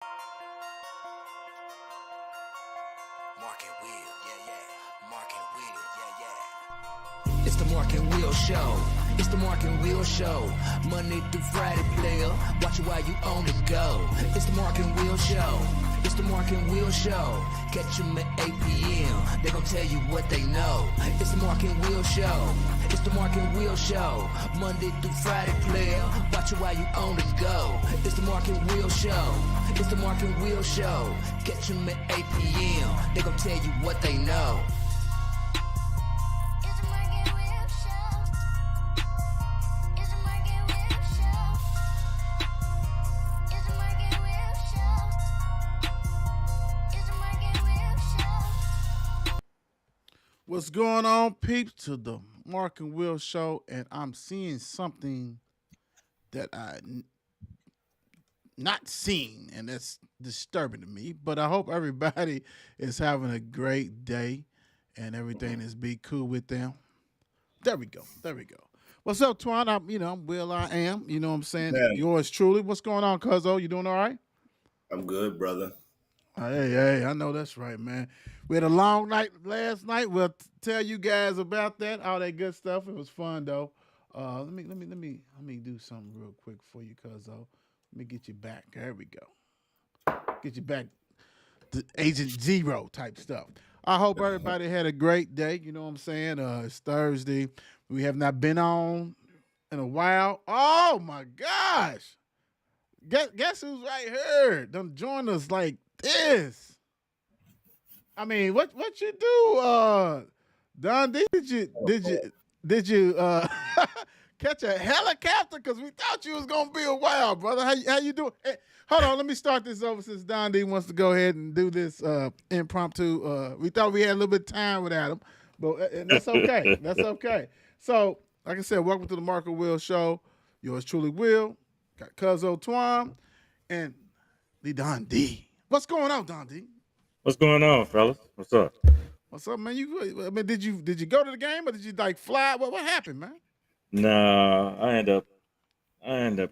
Mark and Will, yeah, yeah. Mark and Will, yeah, yeah. It's the Mark and Will Show. It's the Mark and Will Show. Monday through Friday, player. Watch it while you on the go. It's the Mark and Will Show. It's the Mark and Will Show. Catch them at 8 p.m. They gon' tell you what they know. It's the Mark and Will Show. It's the Mark and Will Show. Monday through Friday, player. Watch it while you on the go. It's the Mark and Will Show. It's the Mark and Will Show. Catch them at 8 p.m. They gon' tell you what they know. What's going on, peeps? To the Mark and Will Show, and I'm seeing something that not seen, and that's disturbing to me. But I hope everybody is having a great day, and everything is be cool with them. There we go. There we go. What's up, Twan? I'm Will. I am. You know what I'm saying? Man. Yours truly. What's going on, Cuzzo? You doing all right? I'm good, brother. Hey, I know that's right, man. We had a long night last night. We'll tell you guys about that, all that good stuff. It was fun though. Let me do something real quick for you, Cuzzo. Let me get you back. There we go. Get you back to Agent Zero type stuff. I hope everybody had a great day. You know what I'm saying? It's Thursday. We have not been on in a while. Oh my gosh. Guess who's right here? Don't join us like this. I mean, what you do, Dondi? Did you catch a helicopter? Cause we thought you was gonna be a while, brother. How you doing? Hey, hold on, let me start this over since Dondi wants to go ahead and do this impromptu. We thought we had a little bit of time without him, but and that's okay. That's okay. So, like I said, welcome to the Mark and Will Show. Yours truly, Will. Got Cuzzo Twan and the Dondi. What's going on, Dondi? What's going on, fellas? What's up? What's up, man? Did you go to the game or did you like fly? What happened, man? Nah, I end up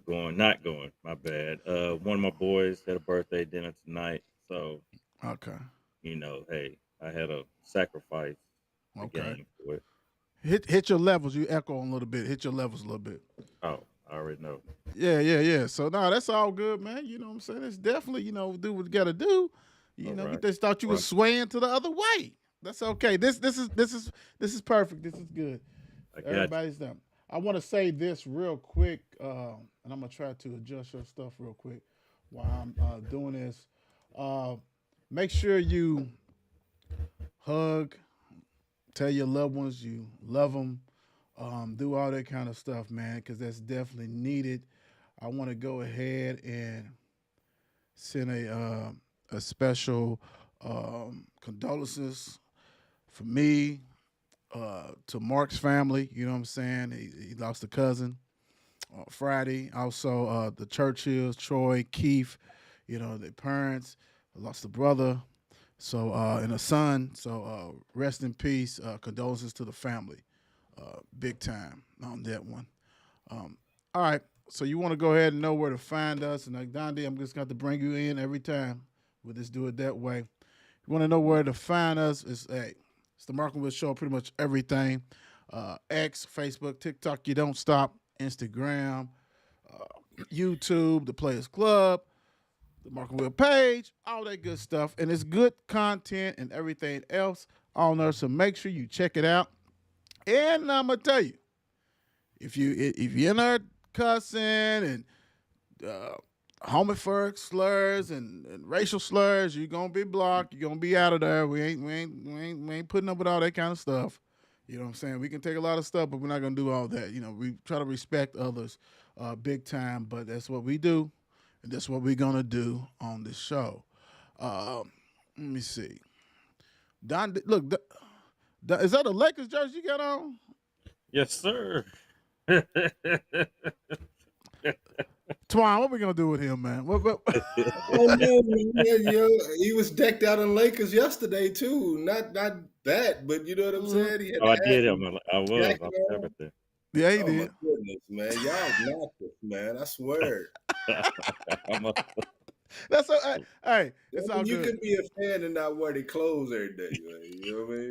not going. My bad. One of my boys had a birthday dinner tonight, so Okay. Hey, I had a sacrifice the Okay. game for it. Hit your levels. You echo on a little bit. Hit your levels a little bit. Oh, I already know. Yeah. So no, that's all good, man. You know what I'm saying? It's definitely, do what you gotta do. We Right. just thought you was swaying to the other way. That's okay. This is perfect. This is good. I got Everybody's done. I want to say this real quick, and I'm gonna try to adjust your stuff real quick while I'm doing this. Make sure you hug, tell your loved ones you love them, do all that kind of stuff, man, because that's definitely needed. I want to go ahead and send a special condolences for me to Mark's family. You know what I'm saying? He lost a cousin Friday. Also, the Churchills, Troy, Keith, their parents lost a brother. So and a son. So rest in peace. Condolences to the family. Big time on that one. All right. So you want to go ahead and know where to find us. And like Dondi, I'm just going to bring you in every time. We'll just do it that way. You want to know where to find us? It's the Mark and Will Show, pretty much everything. X, Facebook, TikTok, You Don't Stop, Instagram, YouTube, The Players Club, the Mark and Will page, all that good stuff. And it's good content and everything else on there. So make sure you check it out. And I'm going to tell you, if you're in there cussing and homophobic slurs and racial slurs, you're gonna be blocked. You're gonna be out of there. We ain't putting up with all that kind of stuff. You know what I'm saying? We can take a lot of stuff, but we're not gonna do all that. We try to respect others big time, but that's what we do, and that's what we're gonna do on this show. Let me see. Don, look, is that a Lakers jersey you got on? Yes, sir. Twan, what we gonna do with him, man? What? Oh man, he was decked out in Lakers yesterday too. Not that, but you know what I'm saying. He had Oh, I the did. hat I was. jacket I was on. everything. Yeah, he Oh did. my goodness, man, y'all obnoxious, man. I swear. I'm a- That's hey, I it's all mean, you good. can be a fan and not wear their clothes every day. Like, you know what I mean?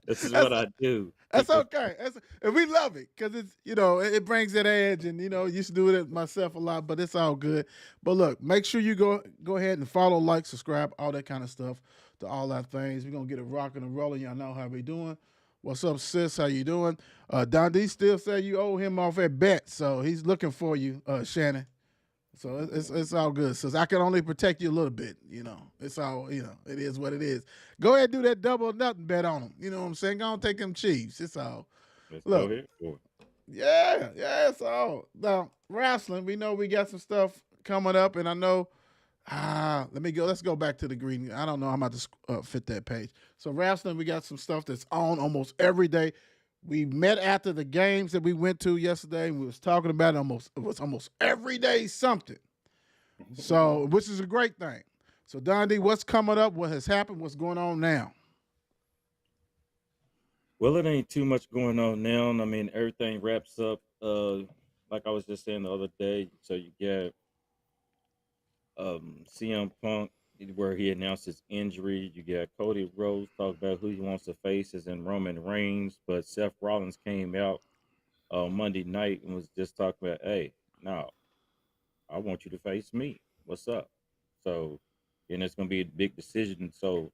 This is that's what I do. that's okay. And we love it because it's it brings that edge, and used to do it myself a lot, but it's all good. But look, make sure you go ahead and follow, like, subscribe, all that kind of stuff to all our things. We're gonna get it rocking and rolling. Y'all know how we doing. What's up, sis? How you doing? Dondi still say you owe him off at bet, so he's looking for you, Shannon. So it's all good. Since I can only protect you a little bit, it's all it is what it is. Go ahead and do that double or nothing bet on them. You know what I'm saying? Go on, take them Chiefs. It's all. Let's go Look, ahead for it. yeah, it's all. Now wrestling, we know we got some stuff coming up, and I know. Let me go. Let's go back to the green. I don't know. I'm about to fit that page. So wrestling, we got some stuff that's on almost every day. We met after the games that we went to yesterday. And we was talking about it was almost every day something. So, which is a great thing. So, Dondi, what's coming up? What has happened? What's going on now? Well, it ain't too much going on now. I mean, everything wraps up. Like I was just saying the other day. So you get CM Punk where he announced his injury. You got Cody Rhodes talk about who he wants to face is in Roman Reigns, but Seth Rollins came out Monday night and was just talking about, hey, no, I want you to face me. What's up? So, and it's going to be a big decision. So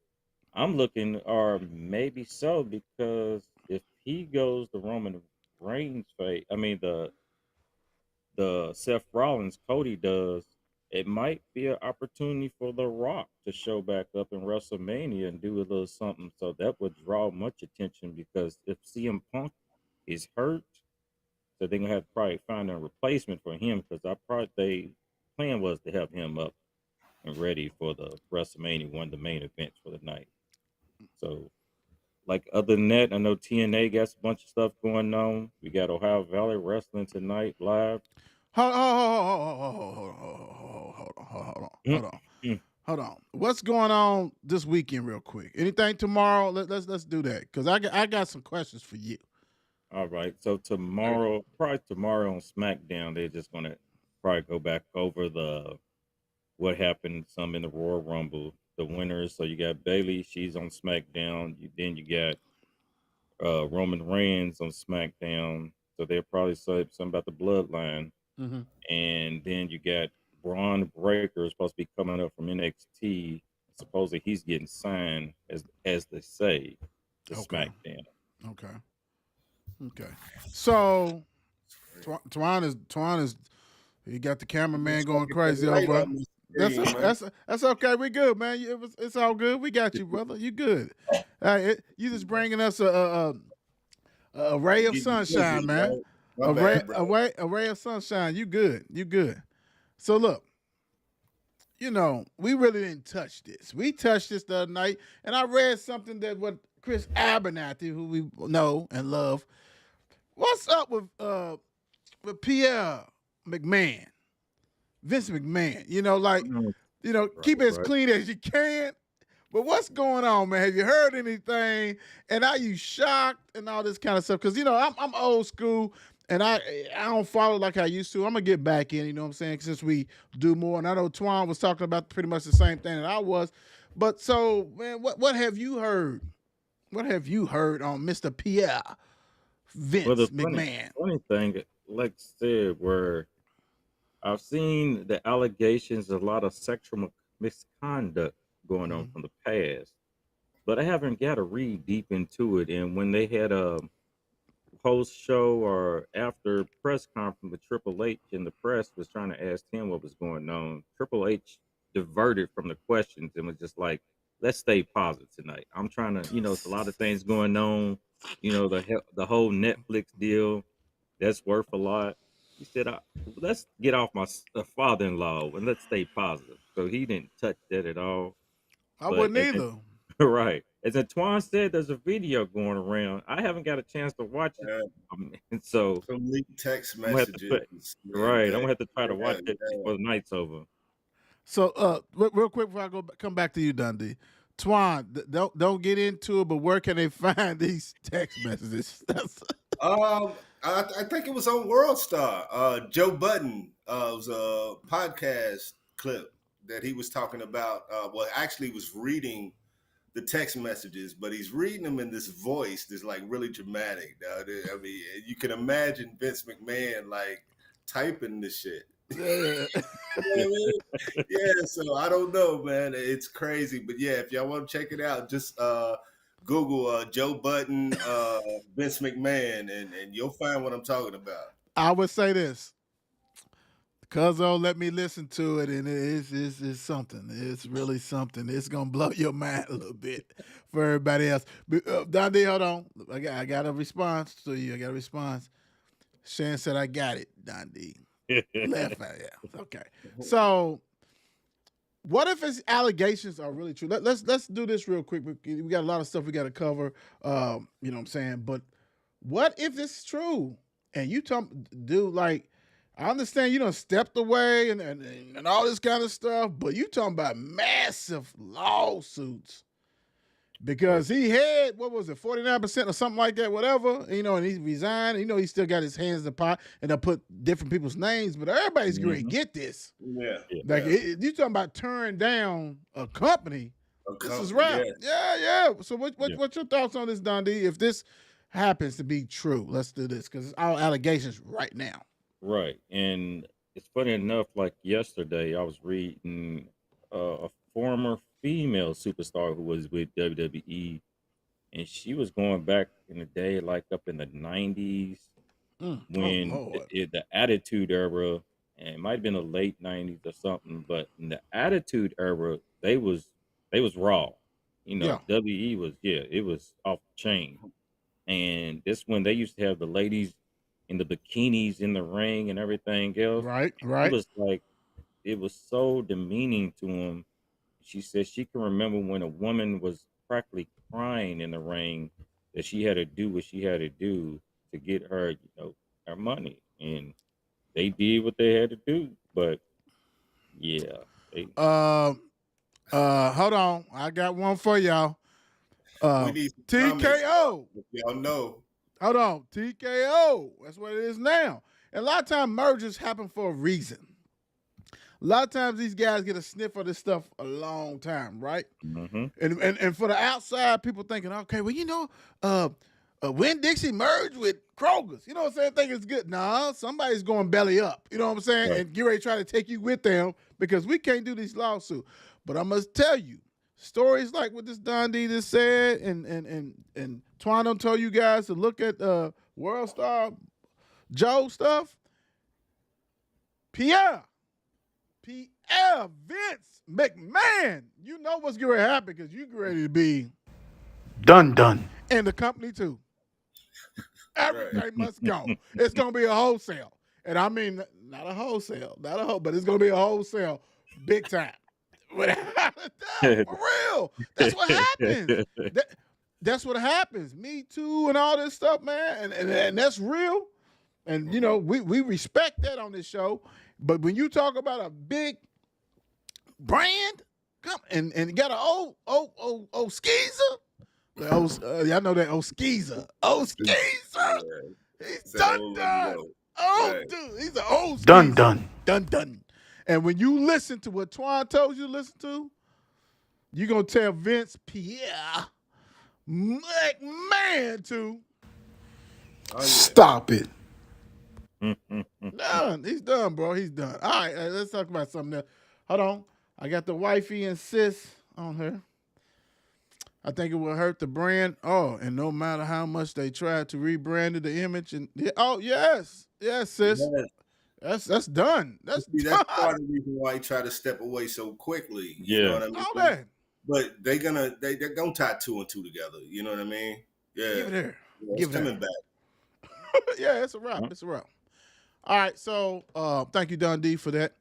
I'm looking, or maybe so, because if he goes the Roman Reigns fight, I mean the Seth Rollins Cody does, it might be an opportunity for The Rock to show back up in WrestleMania and do a little something. So that would draw much attention because if CM Punk is hurt, so they're gonna have to probably find a replacement for him because they plan was to have him up and ready for the WrestleMania, one of the main events for the night. So, like other than that, I know TNA got a bunch of stuff going on. We got Ohio Valley Wrestling tonight live. Hold on. What's going on this weekend, real quick? Anything tomorrow? Let's do that because I got some questions for you. All right. So probably tomorrow on SmackDown, they're just gonna probably go back over what happened some in the Royal Rumble, the winners. So you got Bailey, she's on SmackDown. Then you got Roman Reigns on SmackDown. So they'll probably say something about the bloodline. Mm-hmm. And then you got Braun Breaker supposed to be coming up from NXT. Supposedly he's getting signed as they say to SmackDown. Okay. So Twan is he got the cameraman going crazy over. That's okay. We good, man. It's all good. We got you, brother. You good. You just bringing us a ray of sunshine, man. A ray of sunshine. You good. So look, we really didn't touch this. We touched this the other night, and I read something that what Chris Abernathy, who we know and love, what's up with Pierre McMahon, Vince McMahon? Keep it as clean as you can. But what's going on, man? Have you heard anything? And are you shocked and all this kind of stuff? Because I'm old school. And I don't follow like I used to. I'm going to get back in, you know what I'm saying, since we do more. And I know Twan was talking about pretty much the same thing that I was. But so, man, what have you heard? What have you heard on Mr. Pierre Vince McMahon? Funny thing, like I said, where I've seen the allegations of a lot of sexual misconduct going on from the past, but I haven't got to read deep into it. And when they had a post show or after press conference with Triple H and the press was trying to ask him what was going on, Triple H diverted from the questions and was just like, let's stay positive tonight. I'm trying to, it's a lot of things going on, the whole Netflix deal that's worth a lot. He said, let's get off my father-in-law and let's stay positive. So he didn't touch that at all. I wouldn't either. Right. As Antwan said, there's a video going around. I haven't got a chance to watch it. And so some leaked text messages. Right. I'm gonna have to try to watch it before the night's over. So real quick before I come back to you, Dundee. Twan, don't get into it, but where can they find these text messages? I think it was on World Star. Joe Budden it was a podcast clip that he was talking about. Well, actually, he was reading the text messages, but he's reading them in this voice that's like really dramatic. I mean, you can imagine Vince McMahon like typing this shit. Yeah. You know what I mean? Yeah, so I don't know, man. It's crazy, but yeah, if y'all want to check it out, just Google Joe Budden, Vince McMahon, and you'll find what I'm talking about. I would say this. Cuzzo let me listen to it, and it's something. It's really something. It's gonna blow your mind a little bit for everybody else. Dondi, hold on. I got a response to you. I got a response. Shan said, "I got it." Dondi left. Yeah. Okay. So, what if his allegations are really true? Let's do this real quick. We got a lot of stuff we got to cover. You know what I'm saying? But what if it's true? And you dude, like, I understand you done stepped away and all this kind of stuff, but you talking about massive lawsuits because he had, what was it, 49% or something like that, whatever, and he resigned. He still got his hands in the pot and they put different people's names, but everybody's going to get this. Yeah. Like, you talking about turning down a company. This is right. Yeah. So what's your thoughts on this, Dondi? If this happens to be true, let's do this because it's all allegations right now. Right. And it's funny enough, like yesterday, I was reading a former female superstar who was with WWE, and she was going back in the day, like up in the 90s, when the Attitude Era, and it might have been the late 90s or something, but in the Attitude Era, they was raw. WWE was, it was off the chain. And this when they used to have the ladies in the bikinis in the ring and everything else. Right. It was like, it was so demeaning to him. She said she can remember when a woman was practically crying in the ring that she had to do what she had to do to get her, her money. And they did what they had to do. But yeah. Hold on. I got one for y'all. We need some TKO. Y'all know. Hold on. TKO. That's what it is now. And a lot of times mergers happen for a reason. A lot of times these guys get a sniff of this stuff a long time, right? Mm-hmm. And for the outside, people thinking, okay, well, Winn-Dixie merged with Kroger's. You know what I'm saying? Think it's good. Nah, somebody's going belly up. You know what I'm saying? Right. And get ready to try to take you with them because we can't do these lawsuits. But I must tell you, stories like what this Dondi just said, and Twan told you guys to look at World Star Joe stuff. Pierre, Vince McMahon, you know what's going to happen because you're ready to be done. And the company too. Everything must go. It's going to be a wholesale. And I mean, not a wholesale, but it's going to be a wholesale big time. For real. That's what happens. That's what happens. Me Too and all this stuff, man. And that's real. And, we respect that on this show. But when you talk about a big brand, and you got an old skeezer, y'all know that old skeezer. Old skeezer. He's done. Oh, dude. He's an old skeezer. Done. And when you listen to what Twan told you to listen to, you're going to tell Vince Pierre McMahon to stop it. Done. He's done, bro. He's done. All right, let's talk about something else. Hold on. I got the wifey and sis on here. I think it will hurt the brand. Oh, and no matter how much they try to rebrand the image. Yes, sis. Yes. That's done. That's part of the reason why he tried to step away so quickly. You know what I mean? All that. But they're gonna tie two and two together. You know what I mean? Yeah. Give it here. It's coming back. Yeah, it's a wrap. It's a wrap. All right, so thank you, Dondi, for that.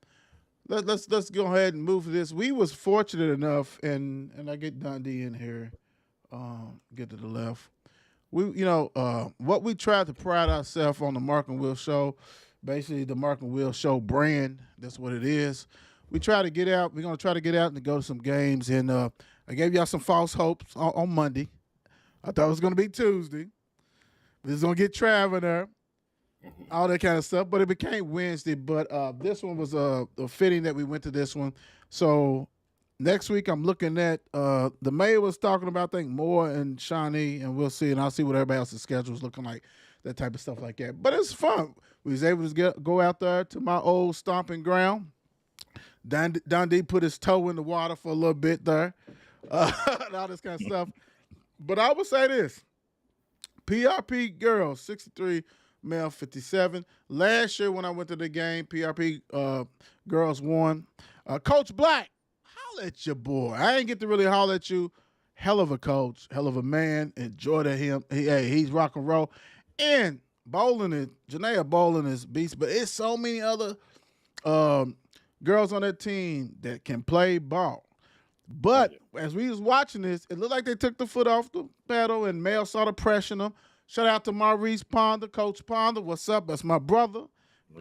Let's go ahead and move to this. We was fortunate enough, and I get Dondi in here. Get to the left. What we tried to pride ourselves on the Mark and Will show. Basically, the Mark and Will show brand. That's what it is. We try to get out. We're going to try to get out and go to some games. And I gave y'all some false hopes on Monday. I thought it was going to be Tuesday. But it's going to get Trav in there. all that kind of stuff. But it became Wednesday. But this one was fitting that we went to this one. So next week I'm looking at the May was talking about, I think, Moore and Shawnee, and we'll see, and I'll see what everybody else's schedule is looking like, that type of stuff like that. But it's fun. We was able to go out there to my old stomping ground. Dondi put his toe in the water for a little bit there, and all this kind of stuff. But I would say this: PRP girls 63, male 57. Last year when I went to the game, PRP girls won. Coach Black, holler at your boy. I ain't get to really holler at you. Hell of a coach, hell of a man. Enjoy him. He's rock and roll. And bowling is Janaea bowling is beast, but it's so many other girls on that team that can play ball. But as we was watching this, it looked like they took the foot off the pedal, and Mel started pressuring them. Shout out to Maurice Ponder, Coach Ponder. What's up? That's my brother.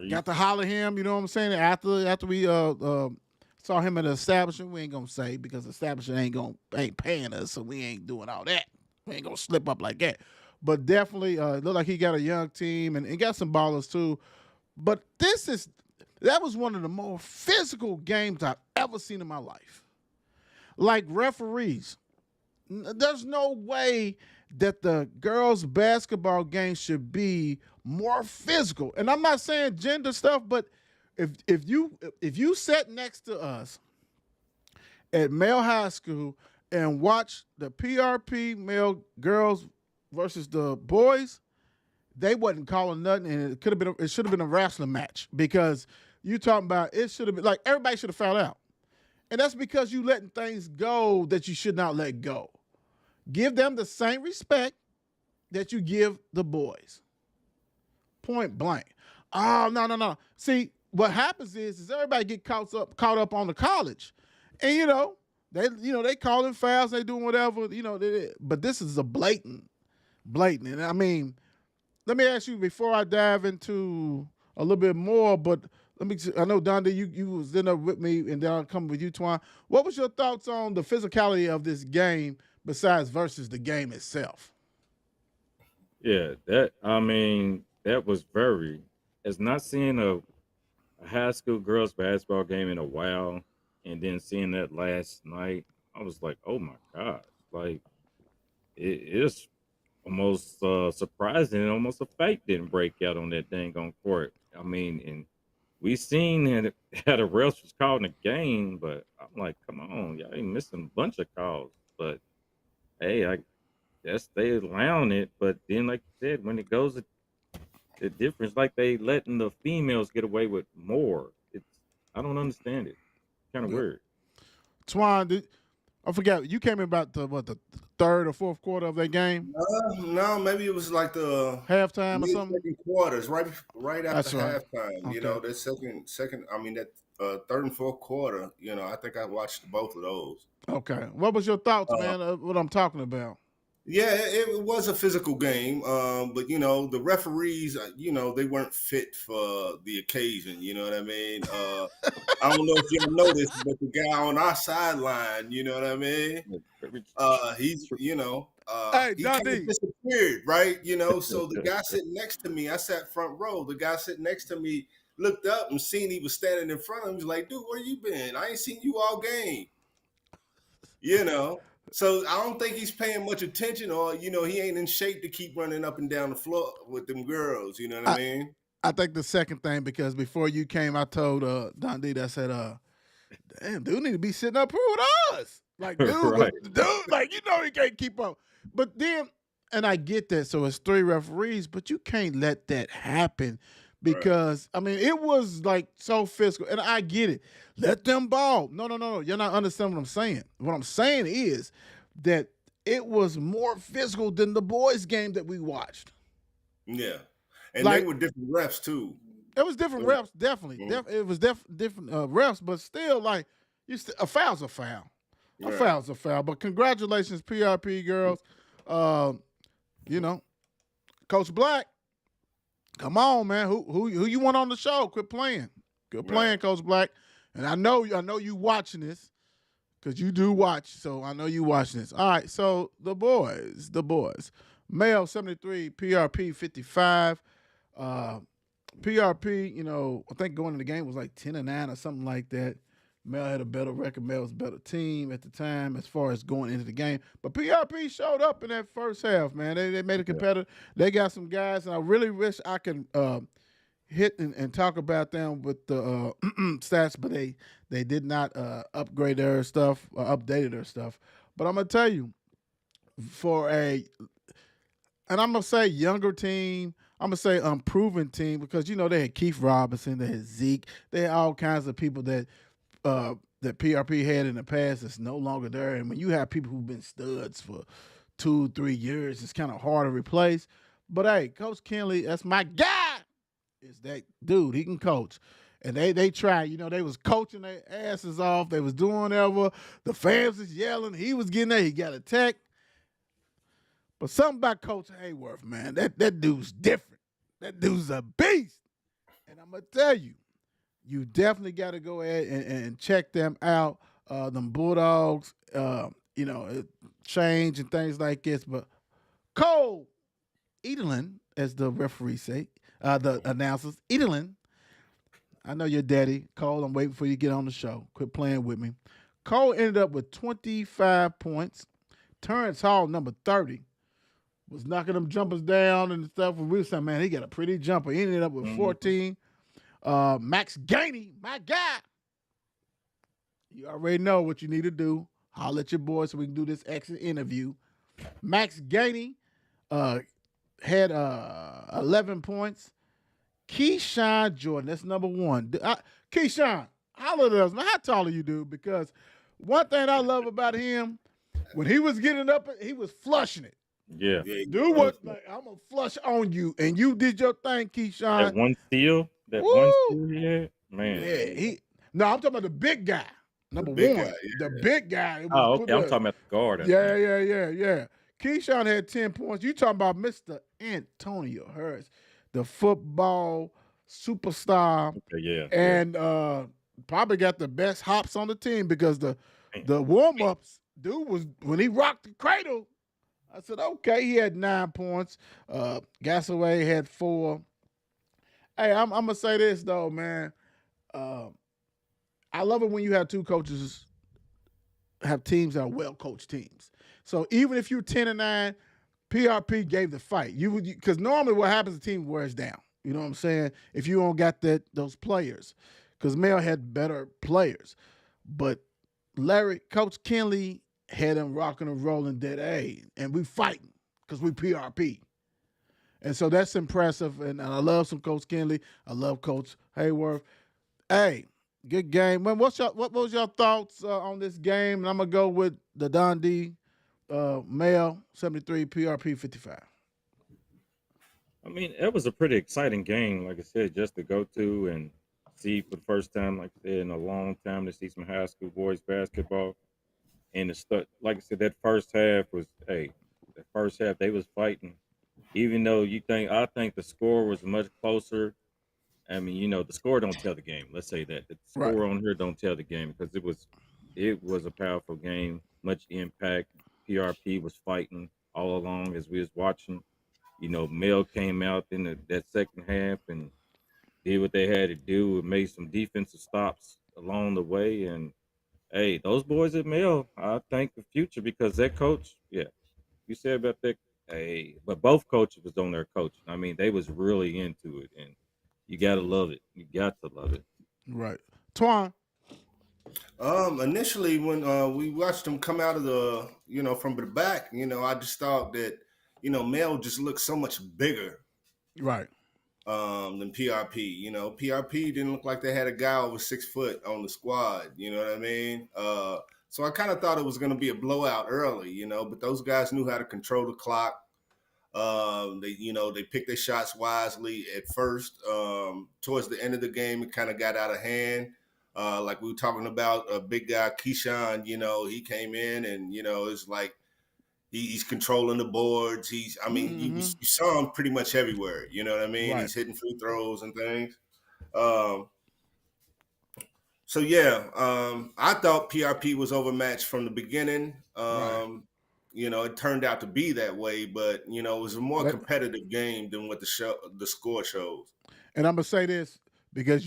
Got to holler him. You know what I'm saying? After we saw him at the establishment, we ain't gonna say because the establishment ain't paying us, so we ain't doing all that. We ain't gonna slip up like that. But definitely, it looked like he got a young team and got some ballers too. But that was one of the more physical games I've ever seen in my life. Like referees, there's no way that the girls' basketball game should be more physical. And I'm not saying gender stuff, but if you sat next to us at male high school and watch the PRP male girls versus the boys, they wasn't calling nothing, and it should have been a wrestling match, because you talking about it should have been like everybody should have fouled out. And that's because you letting things go that you should not let go. Give them the same respect that you give the boys. Point blank. Oh, no. See, what happens is everybody get caught up on the college. And they calling fouls, they doing whatever, but this is a blatant. And I mean, let me ask you before I dive into a little bit more, but I know, Dondi, you was in there with me, and then I'll come with you, Twan. What was your thoughts on the physicality of this game besides versus the game itself? Yeah, that was as not seeing a high school girls basketball game in a while, and then seeing that last night, I was like, oh my God. Like, it's almost surprising, and almost a fight didn't break out on that dang on court. I mean, and we seen that a refs was calling a game, but I'm like, come on, y'all ain't missing a bunch of calls. But hey, I guess they allowing it. But then, like you said, when it goes, the difference, like they letting the females get away with more. I don't understand it. Kind of weird. Twan, I forgot, you came in about the third or fourth quarter of that game? No, maybe it was like the halftime or something. Second quarters, right after halftime. Okay. That second. I mean, that third and fourth quarter. I think I watched both of those. Okay, what was your thoughts, man? Of what I'm talking about? Yeah, it was a physical game, but the referees, they weren't fit for the occasion. You know what I mean? I don't know if y'all noticed, but the guy on our sideline, you know what I mean? He's, he kind of disappeared, right? So the guy sitting next to me, I sat front row. The guy sitting next to me looked up and seen he was standing in front of him. He was like, "Dude, where you been? I ain't seen you all game." So I don't think he's paying much attention, or he ain't in shape to keep running up and down the floor with them girls. You know what I mean? I think the second thing, because before you came, I told Dondi, I said, "Damn, dude, need to be sitting up here with us." Like, dude, Right. dude, like he can't keep up. But then, and I get that. So it's 3 referees, but you can't let that happen, because I mean, it was like so physical, and I get it. Let them ball. No. You're not understanding what I'm saying. What I'm saying is that it was more physical than the boys' game that we watched. Yeah, and they were different refs too. It was different refs, definitely. It was different refs, but still, like, a foul's a foul. A foul's a foul. But congratulations, PRP girls. Coach Black, come on, man. Who you want on the show? Quit playing. Good playing, Coach Black. And I know you watching this, because you do watch. So I know you watching this. All right. So the boys, male 73, PRP 55. PRP, I think going in the game was like 10-9 or something like that. Mel had a better record. Mel was a better team at the time as far as going into the game. But PRP showed up in that first half, man. They made a Yeah. competitor. They got some guys, and I really wish I could hit and talk about them with the stats, but they did not upgrade their stuff or updated their stuff. But I'm gonna tell you, for and I'm gonna say younger team. I'm gonna say unproven team because they had Keith Robinson, they had Zeke, they had all kinds of people that PRP had in the past that's no longer there. And when you have people who've been studs for 2-3 years, it's kind of hard to replace. But hey, Coach Kinley, that's my guy. Is that dude? He can coach. And they tried, they was coaching their asses off. They was doing whatever. The fans was yelling. He was getting there. He got attacked. But something about Coach Hayworth, man, that dude's different. That dude's a beast. And I'm gonna tell you, you definitely got to go ahead and check them out. Them Bulldogs, change and things like this. But Cole Edelin, as the referees say, the announcers, Edelin. I know your daddy, Cole. I'm waiting for you to get on the show. Quit playing with me. Cole ended up with 25 points. Terrence Hall, number 30, was knocking them jumpers down and stuff. We were saying, man, he got a pretty jumper. He ended up with 14. Max Gainey, my guy. You already know what you need to do. Holler at your boy so we can do this exit interview. Max Gainey had 11 points. Keyshawn Jordan, that's number 1. Keyshawn, holler at us, man. How tall are you, dude? Because one thing I love about him, when he was getting up, he was flushing it. Yeah. Dude was like, I'm going to flush on you. And you did your thing, Keyshawn. That one steal he had, man. Yeah, no, I'm talking about the big guy. Number big 1. guy, yeah. The big guy. Oh, okay. I'm talking about the guard. Yeah. Keyshawn had 10 points. You talking about Mr. Antonio Harris, the football superstar. Okay, yeah. And probably got the best hops on the team because the warm-ups, dude, was when he rocked the cradle, I said, okay, he had 9 points. Gasaway had 4. Hey, I'm going to say this, though, man. I love it when you have two coaches have teams that are well-coached teams. So even if you're 10-9, PRP gave the fight. Because normally what happens, the team wears down. You know what I'm saying? If you don't got those players. Because Mel had better players. But Coach Kinley had him rocking and rolling dead A. And we fighting because we PRP. And so that's impressive. And I love some Coach Kinley. I love Coach Hayworth. Hey, good game. Man, what was your thoughts on this game? And I'm going to go with the Dondi Male 73, PRP 55. I mean, it was a pretty exciting game, like I said, just to go to and see for the first time, like I said, in a long time, to see some high school boys basketball. And like I said, that first half was, the first half they was fighting. Even though I think the score was much closer. I mean, the score don't tell the game. Let's say that the score on here don't tell the game because it was a powerful game, much impact. PRP was fighting all along as we was watching. Mel came out in that second half and did what they had to do and made some defensive stops along the way. And hey, those boys at Mel, I think the future because that coach, you said about that. Hey, but both coaches was on their coaching. I mean, they was really into it, and you gotta love it. You got to love it. Right, Twan. Initially when we watched them come out of the, from the back, I just thought that, Mel just looked so much bigger, right, than PRP. PRP didn't look like they had a guy over 6 foot on the squad. You know what I mean? So I kind of thought it was going to be a blowout early, but those guys knew how to control the clock. They picked their shots wisely at first. Towards the end of the game, it kind of got out of hand. Like we were talking about a big guy, Keyshawn, he came in and, it's like he's controlling the boards. You saw him pretty much everywhere. You know what I mean? Right. He's hitting free throws and things. I thought PRP was overmatched from the beginning. It turned out to be that way, but it was a more competitive game than what the score shows. And I'm gonna say this because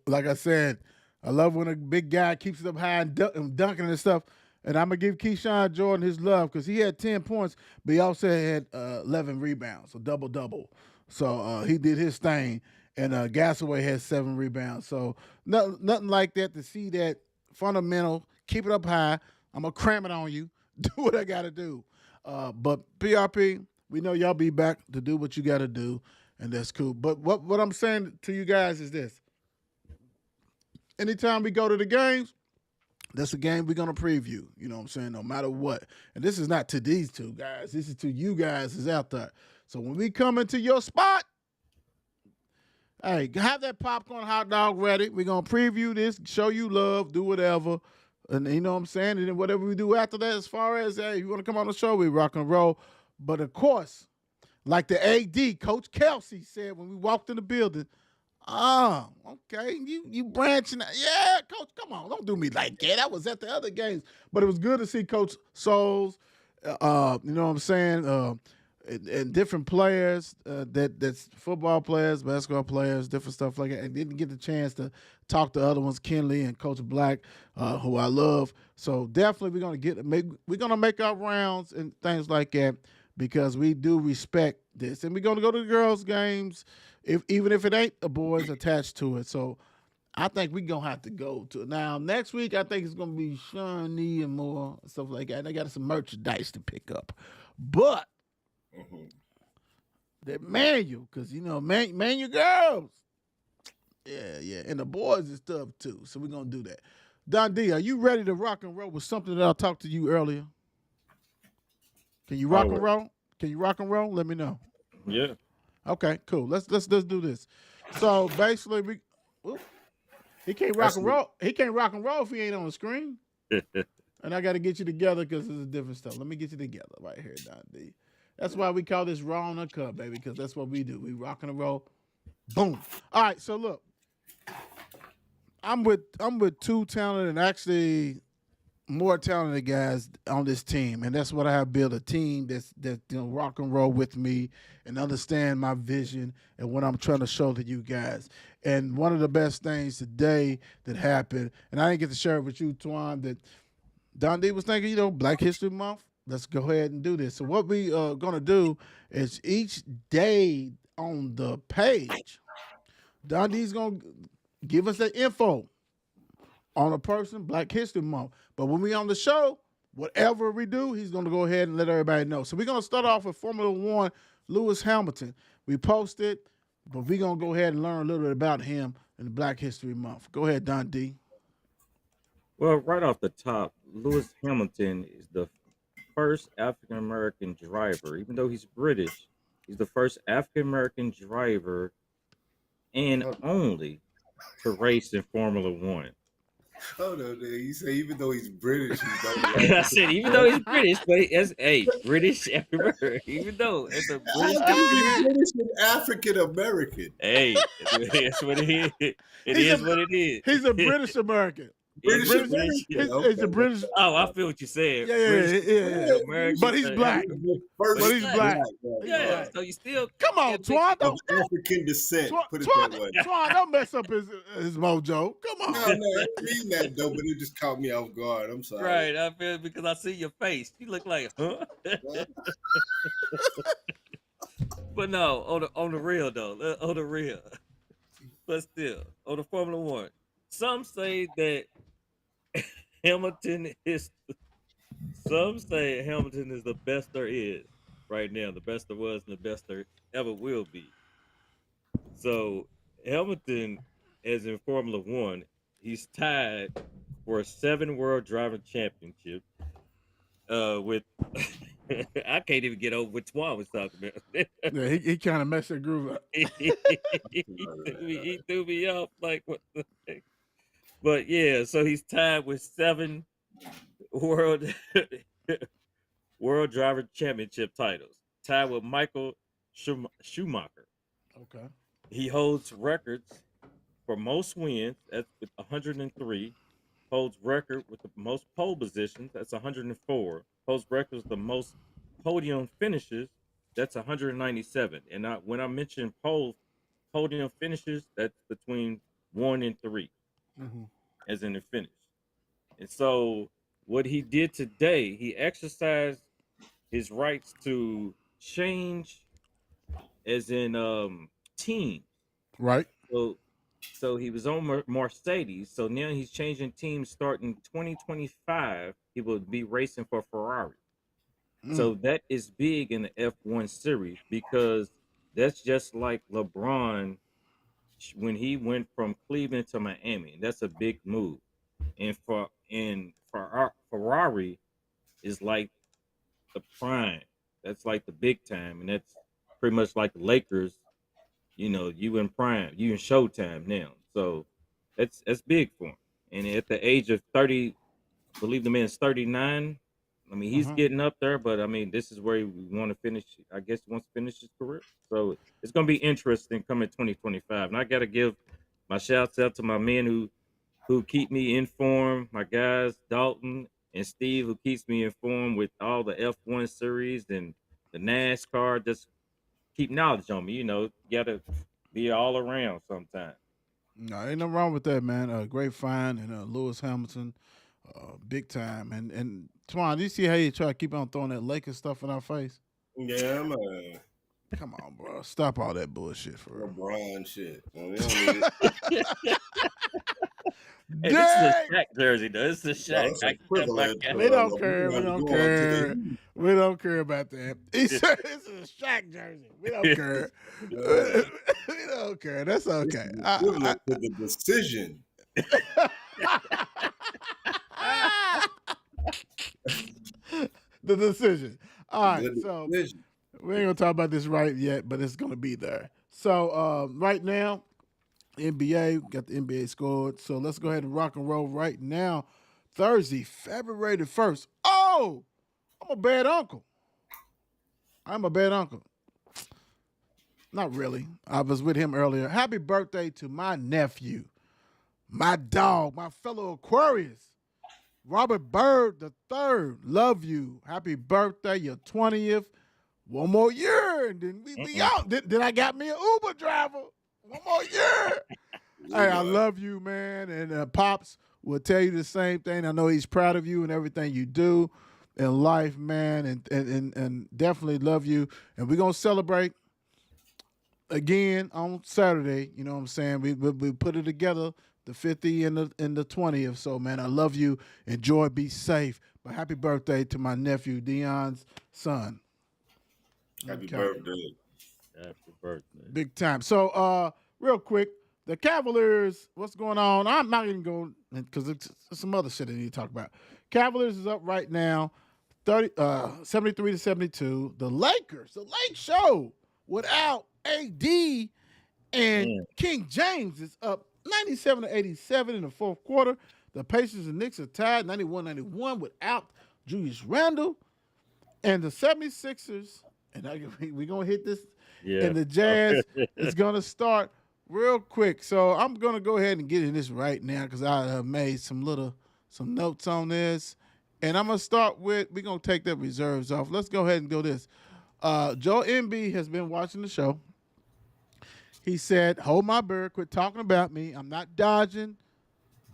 like I said, I love when a big guy keeps it up high and dunking and stuff. And I'm gonna give Keyshawn Jordan his love because he had 10 points, but he also had 11 rebounds, a double double. So he did his thing, and Gasaway had 7 rebounds. So nothing like that to see that fundamental. Keep it up high. I'm gonna cram it on you. Do what I gotta do. But PRP, we know y'all be back to do what you gotta do, and that's cool. But what I'm saying to you guys is this: anytime we go to the games, that's a game we're gonna preview. You know what I'm saying? No matter what. And this is not to these two guys. This is to you guys is out there. So when we come into your spot, hey, have that popcorn hot dog ready. We're gonna preview this, show you love, do whatever. And you know what I'm saying? And then whatever we do after that, as far as hey, you want to come on the show, we rock and roll. But of course, like the AD, Coach Kelsey said when we walked in the building, okay, you branching out. Yeah, Coach, come on, don't do me like that. I was at the other games. But it was good to see Coach Souls, you know what I'm saying, and different players, that's football players, basketball players, different stuff like that. I didn't get the chance to talk to other ones, Kenley and Coach Black, who I love. So definitely we're gonna make our rounds and things like that because we do respect this, and we're gonna go to the girls' games, even if it ain't the boys attached to it. So I think we're gonna have to go to now. Next week, I think it's gonna be Shawnee and more stuff like that. They got some merchandise to pick up, but that manual, because man your girls. Yeah, and the boys is tough too. So we're gonna do that. Dondi, are you ready to rock and roll with something that I talked to you earlier? Can you rock and Always. roll? Can you rock and roll? Let me know. Yeah. Okay, cool. Let's do this. So basically, he can't rock That's and me. roll. He can't rock and roll if he ain't on the screen. And I got to get you together because it's a different stuff. Let me get you together right here, Don D. That's why we call this Raw on the Cup, baby, because that's what we do. We rock and roll. Boom. All right, so look, I'm with two talented and actually more talented guys on this team, and that's what I have built a team that rock and roll with me and understand my vision and what I'm trying to show to you guys. And one of the best things today that happened, and I didn't get to share it with you, Twan, that Don D was thinking, Black History Month. Let's go ahead and do this. So what we are gonna do is each day on the page, Don D's gonna give us the info on a person, Black History Month. But when we on the show, whatever we do, he's gonna go ahead and let everybody know. So we're gonna start off with Formula One, Lewis Hamilton. We posted, but we're gonna go ahead and learn a little bit about him in the Black History Month. Go ahead, Don D. Well, right off the top, Lewis Hamilton is the first African American driver. Even though he's British, he's the first African American driver and only to race in Formula One. Hold on, there. You say even though he's British, he's not I said, even though he's British, but British everywhere. Even though it's a British African, British and African American. hey, that's what it is. It He's is a- what it is. He's a British American. British British. American. He's a British. Oh, I feel what you're saying. Yeah. American, But he's black. First, But he's black. Yeah, Black. so you still Come on, Twan. of Don't African descent. Put it Twan, that way. Twan, don't mess up his mojo. Come on. No, I didn't mean that though, but it just caught me off guard. I'm sorry. right. I feel because I see your face. You look like, huh? But no, on the real though, on the real. But still, on the Formula One, some say that Hamilton is. Some say Hamilton is the best there is right now, the best there was, and the best there ever will be. So Hamilton, as in Formula One, he's tied for 7 World Driving Championships. With I can't even get over what Twan was talking about. Yeah, he kind of messed that groove up. he threw me off like what the heck. But yeah, so he's tied with 7 world world driver championship titles, tied with Michael Schumacher. Okay. He holds records for most wins, that's with 103. Holds record with the most pole positions, that's 104. Holds records the most podium finishes, that's 197. And when I mention pole podium finishes, that's between 1 and 3, Mhm. as in the finish. And so what he did today, he exercised his rights to change, as in teams. Right. So he was on Mercedes. So now he's changing teams starting 2025. He will be racing for Ferrari. Mm. So that is big in the F1 series because that's just like LeBron when he went from Cleveland to Miami. That's a big move. And Ferrari is like the prime. That's like the big time, and that's pretty much like the Lakers. You in prime, you in Showtime now. So that's big for him. And at the age of 30, I believe the man's 39. I mean, he's Uh-huh. getting up there, but I mean, this is where he want to finish. I guess he wants to finish his career. So it's going to be interesting coming 2025. And I got to give my shouts out to my men who keep me informed. My guys, Dalton and Steve, who keeps me informed with all the F1 series and the NASCAR. Just keep knowledge on me. You got to be all around sometimes. No, ain't nothing wrong with that, man. Great find and Lewis Hamilton, big time. And Twan, do you see how you try to keep on throwing that Lakers stuff in our face? Yeah, man. Come on, bro. Stop all that bullshit for real. LeBron shit. Man, we don't need it. Hey, this is a Dang! Shaq jersey, though. This is a Bro, Shaq. it's a I got my privilege. guy. We don't LeBron care. We to don't go on to the care. Heat. We don't care about that. He said this is a Shaq jersey. We don't care. We don't care. That's It's okay. the equivalent to the decision. The decision. All right. The So decision. we ain't gonna talk about this right yet, but it's gonna be there. So right now, NBA got the NBA scored. So let's go ahead and rock and roll right now. Thursday, February the 1st. Oh, I'm a bad uncle. I'm a bad uncle. Not really. I was with him earlier. Happy birthday to my nephew, my dog, my fellow Aquarius, Robert Bird the third. Love you. Happy birthday, your 20th. One more year, and then we be out. Then I got me an Uber driver. One more year. Hey, I love you, man. And Pops will tell you the same thing. I know he's proud of you and everything you do in life, man. And definitely love you. And we're going to celebrate again on Saturday. You know what I'm saying? We put it together, the 50 and the 20th. So, man, I love you. Enjoy. Be safe. But happy birthday to my nephew, Dion's son. Happy Okay. birthday. Happy birthday. Big time. So, real quick, the Cavaliers, what's going on? I'm not even going because it's some other shit I need to talk about. Cavaliers is up right now, 73-72. The Lakers, the Lake Show, without AD and King James is up 97-87 in the fourth quarter. The Pacers and Knicks are tied 91-91 without Julius Randle. And the 76ers, and we're going to hit this, Yeah. and the Jazz is going to start real quick. So I'm going to go ahead and get in this right now because I made some notes on this. And I'm going to start with, we're going to take the reserves off. Let's go ahead and go this. Joe Embiid has been watching the show. He said, hold my beer, quit talking about me. I'm not dodging,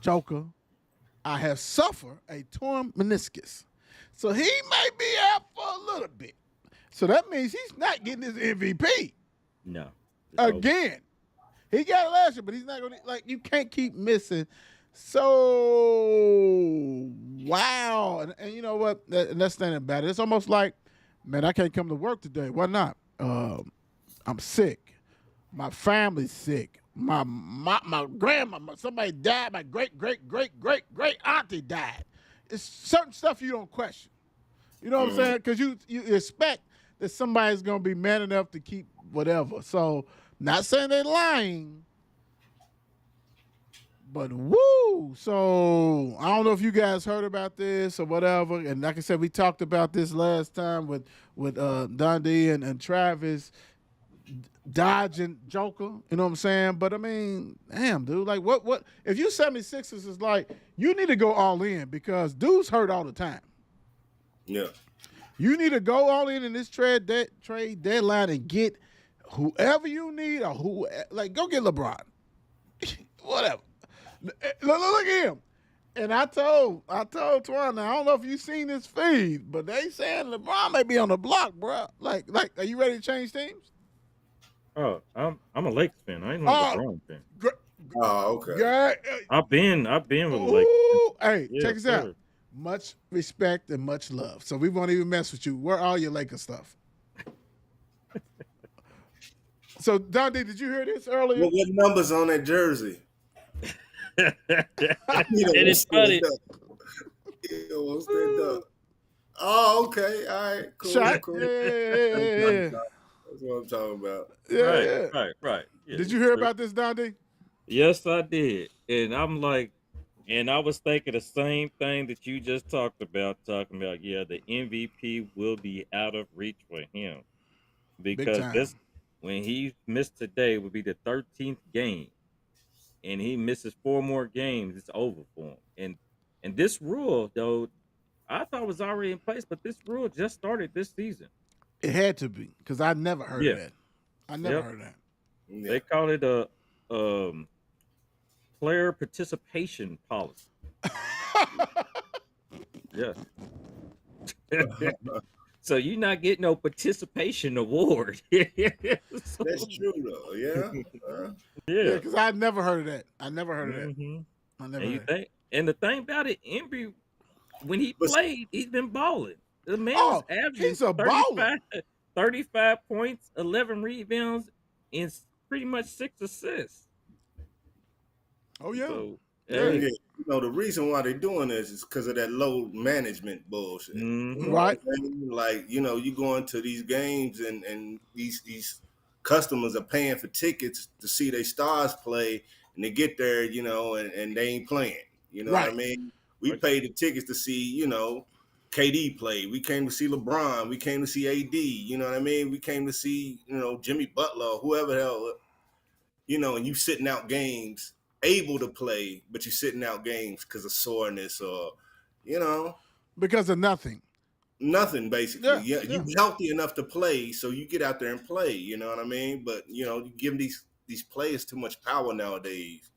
Joker. I have suffered a torn meniscus. So he may be out for a little bit. So that means he's not getting his MVP. No. Again. He got it last year, but he's not going to, you can't keep missing. So, wow. And you know what? That's nothing about it. It's almost like, man, I can't come to work today. Why not? I'm sick. My family's sick. My grandma, somebody died. My great auntie died. It's certain stuff you don't question. You know what I'm saying? Because you expect that somebody's going to be man enough to keep whatever. So, not saying they're lying, but woo. So, I don't know if you guys heard about this or whatever. And like I said, we talked about this last time with Dondi and Travis dodging Joker. You know what I'm saying? But, I mean, damn, dude. Like, what? If you 76ers is like, you need to go all in because dudes hurt all the time. Yeah. You need to go all in this trade deadline and get whoever you need or who like go get LeBron. Whatever. Look at him. And I told Twan, now I don't know if you seen his feed, but they saying LeBron may be on the block, bro. Like, are you ready to change teams? Oh, I'm a Lakers fan. I ain't no Oh, LeBron fan. Oh, okay. yeah. I've been with the Lakers. Ooh, hey, Yeah, check this out. sir. Much respect and much love. So we won't even mess with you. Where all your Lakers stuff? So Dondi, did you hear this earlier? What numbers on that jersey? And it's funny. You don't want to stand up. Oh, okay. All right. Cool. Shot. Cool. Yeah. That's what I'm talking about. Yeah. Right. Yeah, Did you hear true. about this, Dondi? Yes, I did. And I'm like, and I was thinking the same thing that you just talking about, yeah, the MVP will be out of reach for him. Because time. this when he missed today would be the 13th game. And he misses 4 more games, it's over for him. And this rule, though, I thought was already in place, but this rule just started this season. It had to be, because I never heard of that. I never heard of that. Yeah. They call it a player participation policy. Yes. So you're not getting no participation award. So, That's true, though. Yeah. Yeah, yeah. because I never heard of that. I never heard of that. Mhm. I never And you heard of that. think, and the thing about it, Embry, when he played, he's been balling. The man Oh, was averaging he's a baller. 35 points, 11 rebounds, and pretty much 6 assists. Oh, yeah. So, Yeah. Yeah. You know, the reason why they're doing this is because of that load management bullshit. mhm. You know Right. what I mean? Like, you know, you go into these games and these customers are paying for tickets to see their stars play, and they get there, you know, and they ain't playing. You know what I Right. mean? We Right. paid the tickets to see, you know, KD play. We came to see LeBron. We came to see AD. You know what I mean? We came to see, you know, Jimmy Butler or whoever the hell, you know, and you sitting out games, able to play, but you're sitting out games because of soreness or, you know, Because of nothing. nothing basically. Yeah, You healthy enough to play, so you get out there and play. You know what I mean? But you know, you give these players too much power nowadays.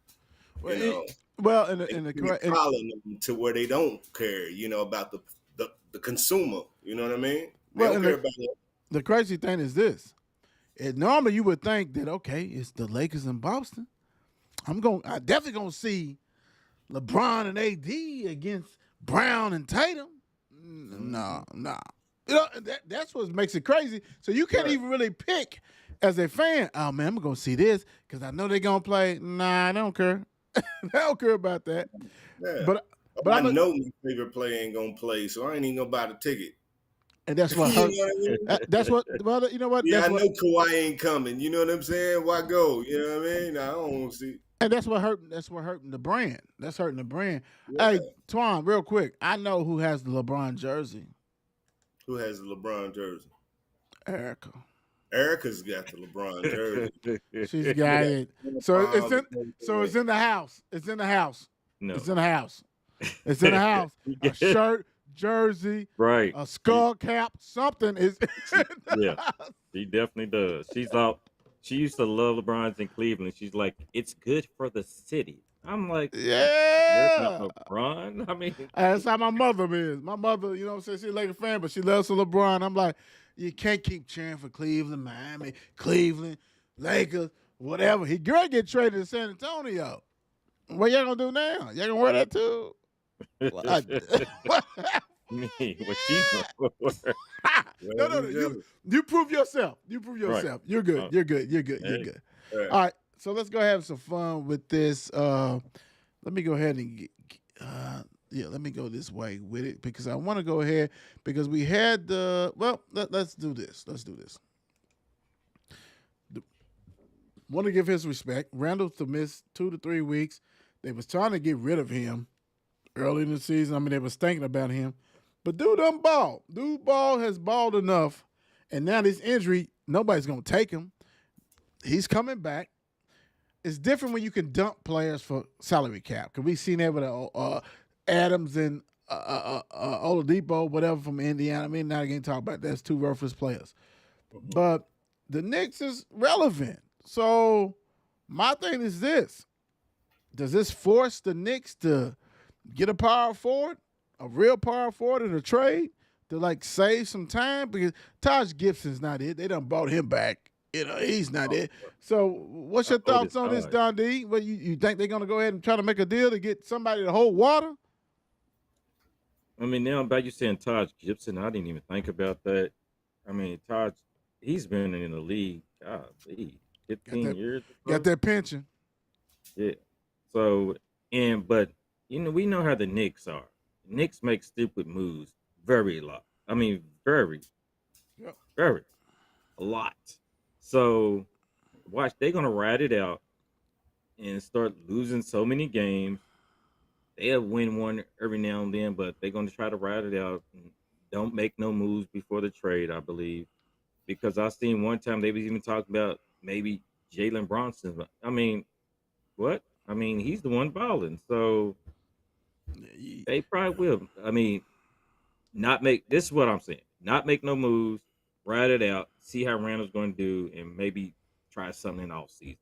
Well, You know, well, in and the you're correct. calling them to where they don't care. You know about the consumer. You know what I mean? They Well, don't care about it. The crazy thing is this. Normally you would think that, okay, it's the Lakers in Boston. I definitely gonna see LeBron and AD against Brown and Tatum. No. You know, that's what makes it crazy. So you can't even really pick as a fan, oh man, I'm gonna see this because I know they're gonna play. Nah, I don't care. I don't care about that. Yeah. But I know my favorite player ain't gonna play, so I ain't even gonna buy the ticket. And that's what You hurt. know what I mean? That's what. Well, you know what? Yeah, That's I what, know Kawhi ain't coming. You know what I'm saying? Why go? You know what I mean? I don't want to see. And that's what hurting. That's what hurting the brand. That's hurting the brand. Yeah. Hey, Twan, real quick. I know who has the LeBron jersey. Who has the LeBron jersey? Erica. Erica's got the LeBron jersey. She's got it. So it's in the house. It's in the house. No. It's in the house. It's in the house. A shirt, jersey, Right. a skull cap, something is. Yeah. She definitely does. She's out. She used to love LeBron's in Cleveland. She's like, it's good for the city. I'm like, Yeah. there's not LeBron. I mean, That's how my mother is. My mother, you know what I'm saying? She's a Lakers fan, but she loves some LeBron. I'm like, you can't keep cheering for Cleveland, Miami, Cleveland, Lakers, whatever. He girl get traded to San Antonio. What y'all gonna do now? Y'all gonna wear that too? me, what she know. No. You prove yourself. You prove yourself. You're good. You're good. You're good. You're Hey. good. Right. All right. So let's go have some fun with this. Let me go ahead and let me go this way with it because I want to go ahead because we had the let's do this. Let's do this. Want to give his respect. Randall to miss 2 to 3 weeks. They was trying to get rid of him early in the season. I mean, they was thinking about him. But dude done ball. Dude has balled enough. And now this injury, nobody's going to take him. He's coming back. It's different when you can dump players for salary cap. Because we've seen that with Adams and Oladipo, whatever, from Indiana. I mean, not again talk about that's 2 worthless players. But the Knicks is relevant. So my thing is this: does this force the Knicks to get a power forward, a real power forward in a trade to like save some time? Because Taj Gibson's not it. They done bought him back. He's not it. So what's your thoughts on this, Dondi? What you think they're gonna go ahead and try to make a deal to get somebody to hold water? I mean, now about you saying Taj Gibson, I didn't even think about that. I mean, Taj, he's been in the league, golly, Got 15 that, years. got that pension. Yeah. So, but we know how the Knicks are. Knicks make stupid moves very a lot. I mean, very, Yep. very a lot. So, watch, they're gonna ride it out and start losing so many games. They'll win one every now and then, but they're gonna try to ride it out. And don't make no moves before the trade, I believe, because I seen one time they was even talking about maybe Jalen Bronson. I mean, what? I mean, he's the one balling, so they probably will. I mean, not make this is what I'm saying. Not make no moves, ride it out, see how Randall's going to do, and maybe try something in off season.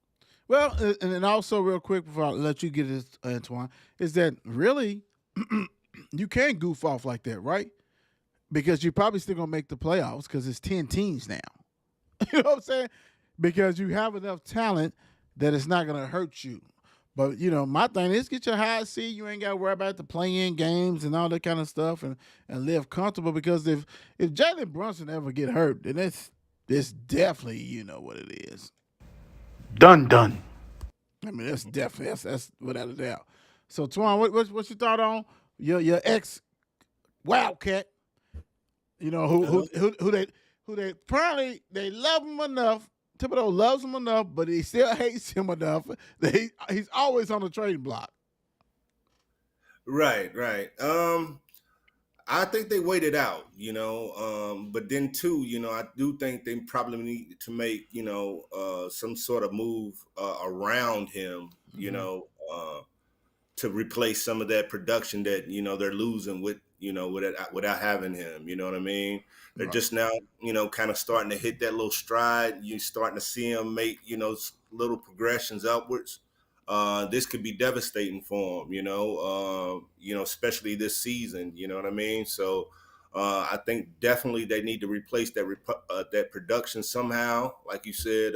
Well, and then also real quick before I let you get this, Antoine, is that really you can't goof off like that, right? Because you're probably still gonna make the playoffs because it's 10 teams now. You know what I'm saying? Because you have enough talent that it's not gonna hurt you. But my thing is get your high seed. You ain't got to worry about the play-in games and all that kind of stuff, and live comfortable. Because if Jalen Brunson ever get hurt, then it's definitely what it is. Done. I mean, that's definitely that's without a doubt. So, Twan, what's your thought on your ex Wildcat? Who they apparently they love him enough. Thibodeau loves him enough, but he still hates him enough that he's always on the trading block. Right. I think they waited out, but then too, I do think they probably need to make, some sort of move around him, to replace some of that production that they're losing without having him. You know what I mean? They're Right. just now kind of starting to hit that little stride. You're starting to see them make little progressions upwards. This could be devastating for them, especially this season. You know what I mean? So I think definitely they need to replace that production somehow. Like you said,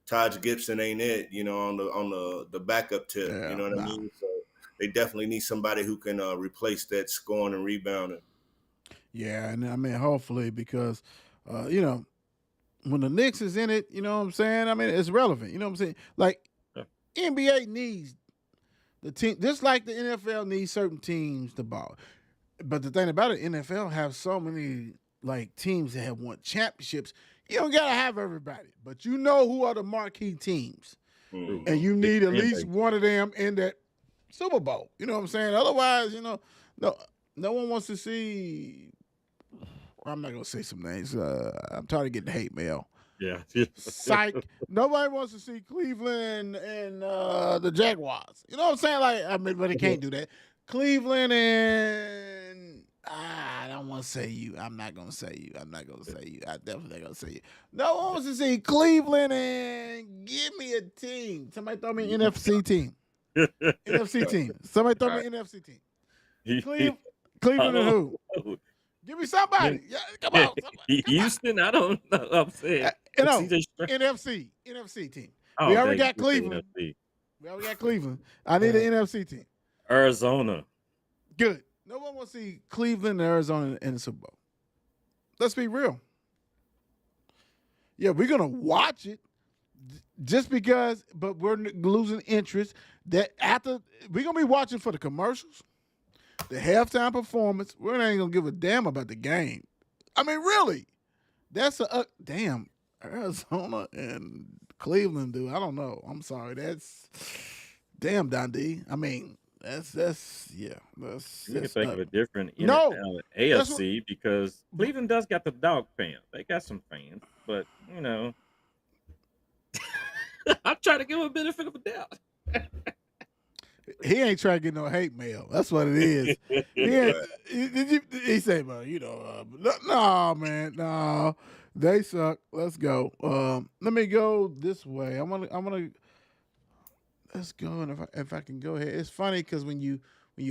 Taj Gibson ain't it, on the backup tip. Yeah, You know what I mean? So they definitely need somebody who can replace that scoring and rebounding. Yeah, and I mean, hopefully, because when the Knicks is in it, you know what I'm saying? I mean, it's relevant. You know what I'm saying? Like NBA needs the team, just like the NFL needs certain teams to ball. But the thing about it, NFL have so many like teams that have won championships. You don't gotta have everybody, but you know who are the marquee teams, and you need at least one of them in that Super Bowl. You know what I'm saying? Otherwise, no one wants to see. I'm not gonna say some names. I'm tired of getting hate mail. Yeah. Psych. Nobody wants to see Cleveland and the Jaguars. You know what I'm saying? Like, I mean, but they can't do that. Cleveland and I don't want to say you. I'm not gonna say you. I definitely not gonna say you. No one wants to see Cleveland and give me a team. Somebody throw me an NFC team. NFC team. Somebody throw me an NFC team. Cleveland and who? Give me somebody. Yeah, come on. Houston, I don't know. I'm saying NFC team. Oh, we already got Cleveland. We already got Cleveland. I need an NFC team. Arizona. Good. No one wants to see Cleveland and Arizona in the Super Bowl. Let's be real. Yeah, we're gonna watch it just because, but we're losing interest. That after we're gonna be watching for the commercials, the halftime performance. We ain't gonna give a damn about the game. I mean, really, that's damn Arizona and Cleveland, dude. I don't know. I'm sorry. That's damn Dondi. I mean, that's you can think of a different AFC because Cleveland does got the dog fans. They got some fans, but I'm trying to give him a benefit of a doubt. He ain't trying to get no hate mail. That's what it is. He said, well, no, man, no. They suck. Let's go. Let me go this way. I'm gonna let's go. And if I can go ahead, it's funny because when you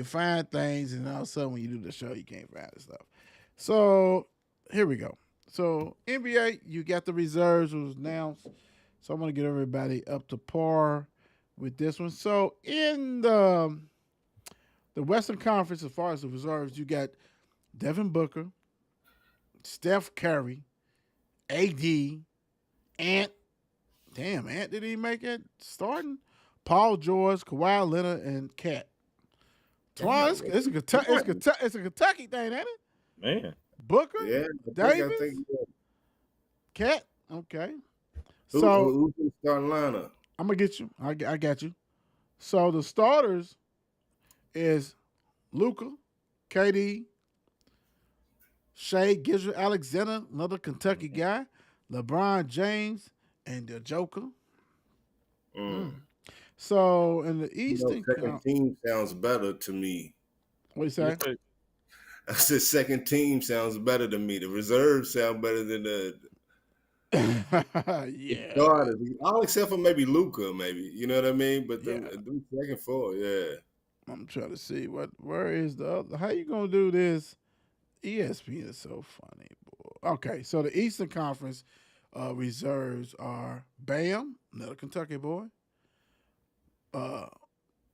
find things and all of a sudden when you do the show you can't find the stuff. So here we go. So NBA, you got the reserves was announced. So I'm gonna get everybody up to par with this one. So in the Western Conference, as far as the reserves, you got Devin Booker, Steph Curry, AD, Ant. Damn, Ant did he make it starting? Paul George, Kawhi Leonard, and Cat. Twan, it's a Kentucky thing, ain't it? Man, Booker, Yeah, Davis, I think Cat. Okay. who, So who's the starting lineup? I'm gonna get you. I got you. So the starters is Luca, KD, Shea Gilgeous Alexander, another Kentucky guy, LeBron James, and the Joker. So in the Eastern, Second team sounds better to me. what do you say? I said second team sounds better to me. The reserves sound better than the Yeah, starters. All except for maybe Luca, maybe. You know what I mean? But Yeah. the second four, yeah. I'm trying to see where is the other. How you gonna do this? ESPN is so funny, boy. Okay, so the Eastern Conference reserves are Bam, another Kentucky boy,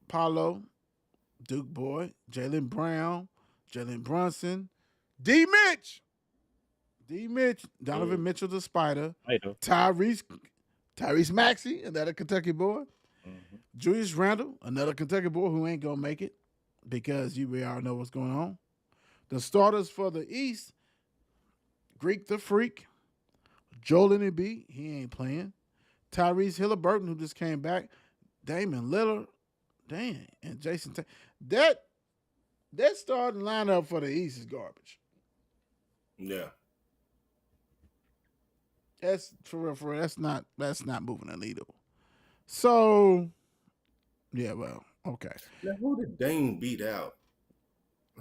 Paolo, Duke boy, Jalen Brown, Jalen Brunson, D. Mitch, Donovan Mitchell the Spider, Ido. Tyrese Maxey, another Kentucky boy, Mhm. Julius Randle, another Kentucky boy who ain't gonna make it because we all know what's going on. The starters for the East, Greek the Freak, Joel Embiid, he ain't playing. Tyrese Halliburton, who just came back, Damian Lillard, and Jason Tatum. That starting lineup for the East is garbage. Yeah. That's for real. That's not moving the needle. So, yeah, well, okay. Now who did Dame beat out?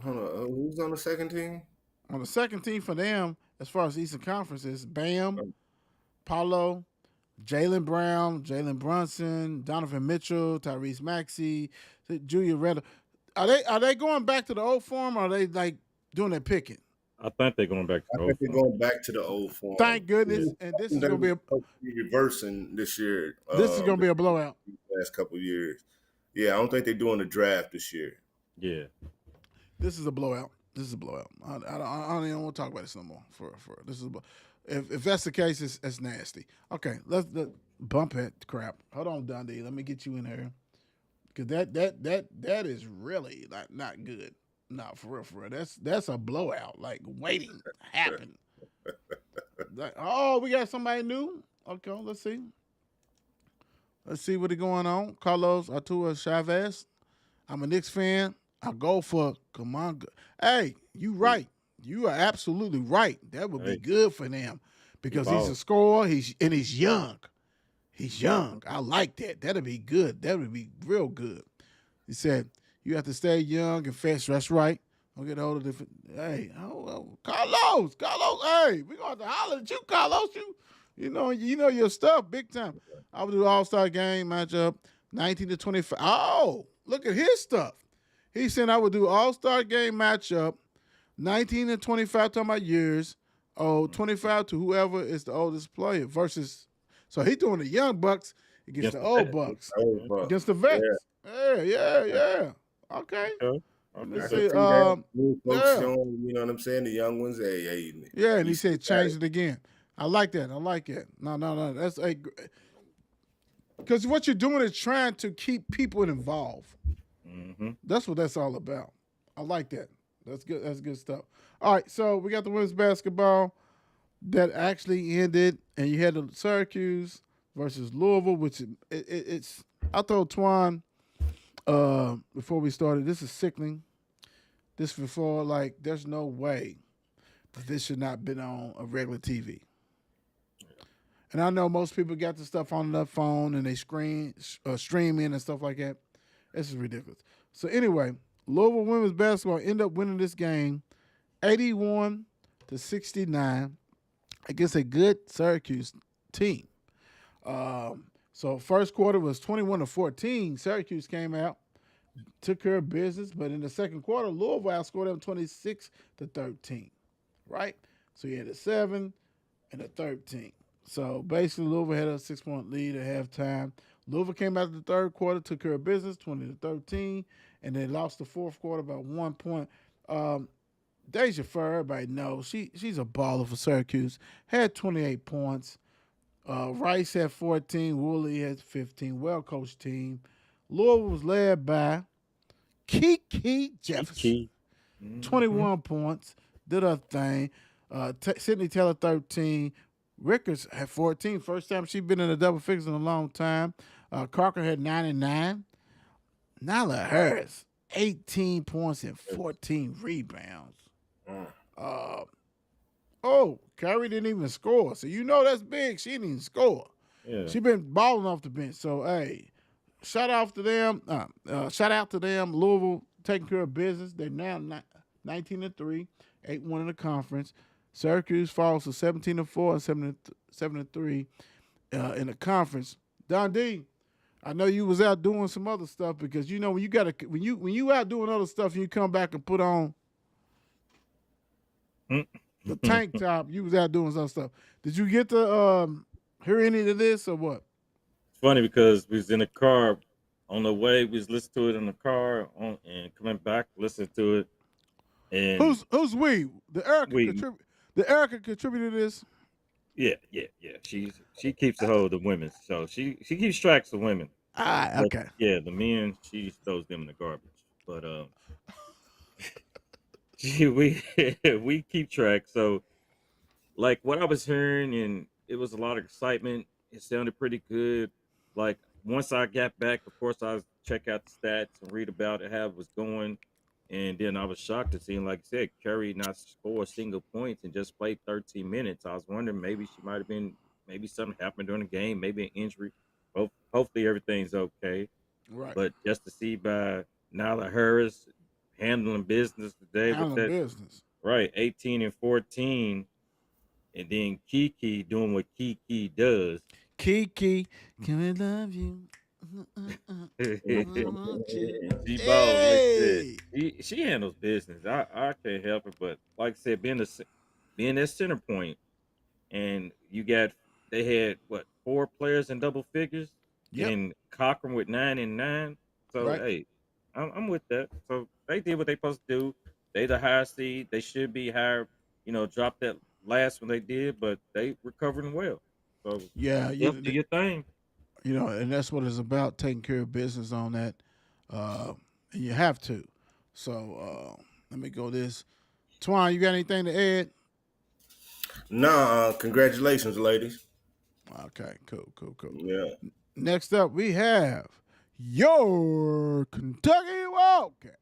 Hold on. Who's on the second team? On the second team for them, as far as the Eastern Conference, is Bam, Paulo, Jalen Brown, Jalen Brunson, Donovan Mitchell, Tyrese Maxey, Julia Randle. Are they going back to the old form, or are they like doing their picking? I think they're going back to I the think old they're form. going back to the old form. Thank goodness. And this is They're gonna be reversing this year. a blowout. Last couple of years. Yeah, I don't think they're doing the draft this year. Yeah. This is a blowout. I don't even want to talk about this no more. For this is if that's the case, it's nasty. Okay, let's bump it. Crap. Hold on, Dondi. Let me get you in here because that is really not good. Not for real. That's a blowout. Like waiting to happen. Like, oh, we got somebody new. Okay, let's see. Let's see what's going on. Carlos Arturo Chavez. I'm a Knicks fan. I go for Kamanga. Hey, you right. You are absolutely right. That would be good for them because he's a scorer. He's young. He's young. I like that. That'd be good. That would be real good. He said you have to stay young and fresh. That's right. Don't get older. Hey, Carlos. Hey, we gonna have to holler at you, Carlos. You know your stuff big time. I would do All-Star game matchup 19 to 25. Oh, look at his stuff. He said I would do All-Star game matchup 19 and 25 talking about years. 25 to whoever is the oldest player versus. So he's doing the young bucks against the old bucks. Against the vets. Yeah. Okay. Let me see. You know what I'm saying? The young ones, Yeah, and he said change it again. I like that. No. That's because what you're doing is trying to keep people involved. Mm-hmm. That's what that's all about. I like that. That's good. That's good stuff. All right, so we got the women's basketball that actually ended, and you had the Syracuse versus Louisville, which it's. I told Twan before we started, this is sickening. This before, like, there's no way that this should not have been on a regular TV. And I know most people got the stuff on their phone and they stream in and stuff like that. This is ridiculous. So anyway, Louisville women's basketball end up winning this game 81 to 69. against a good Syracuse team. So first quarter was 21-14. Syracuse came out, took care of business, but in the second quarter, Louisville outscored them 26-13. Right? So you had a 7 and a 13. So basically, Louisville had a 6-point lead at halftime. Louisville came out of the third quarter, took care of business, 20-13, and they lost the fourth quarter by 1 point. Um, Deja Fur, everybody knows she's a baller for Syracuse. Had 28 points. Rice had 14. Woolley had 15. Well coached team. Louisville was led by Kiki Jefferson. Key. 21 points. Did her thing. Sydney Taylor 13. Rickers had 14. First time she's been in the double figures in a long time. Carter had 99. Nyla Harris 18 points and 14 rebounds. Uh, oh, Kyrie didn't even score. So you know that's big. She didn't even score. Yeah. She been balling off the bench. So hey, shout out to them. Shout out to them. Louisville taking care of business. They're now 19-3, 8-1 in the conference. Syracuse falls to 17-4 and 7-3 in the conference. Dondi, I know you was out doing some other stuff because you know when you out doing other stuff and you come back and put on the tank top, you was out doing some stuff. Did you get to hear any of this or what? It's funny because we was in the car on the way. We was listening to it in the car and coming back, listening to it. And Who's we? The Erica contributed to this. yeah. She keeps a hold of the women, so she keeps tracks of women. Ah, But okay. yeah, the men she throws them in the garbage. But we we keep track. So like what I was hearing, and it was a lot of excitement. It sounded pretty good. Like once I got back, of course, I was check out the stats and read about it, how it was going, and then I was shocked to see, like I said, Curry not score a single points and just played 13 minutes. I was wondering maybe she might have been maybe something happened during the game, maybe an injury. Hopefully everything's okay. Right. But just to see by Nyla Harris handling business today with Handling that, business. right, 18 and 14, and then Kiki doing what Kiki does. Kiki, can we love you? She balled, like I said. Hey. She handles business. I can't help it, but like I said, being that center point, and you got they had what 4 players in double figures, Yep. and Cochran with 9 and 9. So Right. hey, I'm with that. So they did what they supposed to do. They the higher seed. They should be higher. Drop that last one they did, but they recovering well. So Yeah. do your thing. And that's what it's about, taking care of business on that. And you have to. So let me go this. Twan, you got anything to add? Nah, congratulations, ladies. Okay, cool. Yeah. Next up, we have your Kentucky Wildcats.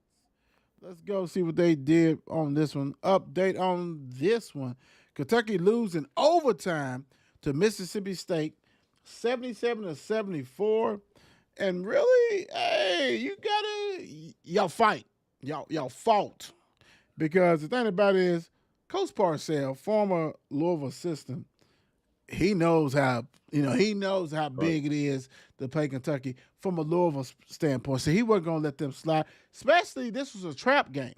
Let's go see what they did on this one. Update on this one. Kentucky losing overtime to Mississippi State, 77-74. And really, hey, y'all fight. Y'all fought. Because the thing about it is, Coach Parcell, former Louisville assistant, he knows how big it is to play Kentucky from a Louisville standpoint. So he wasn't going to let them slide. Especially this was a trap game.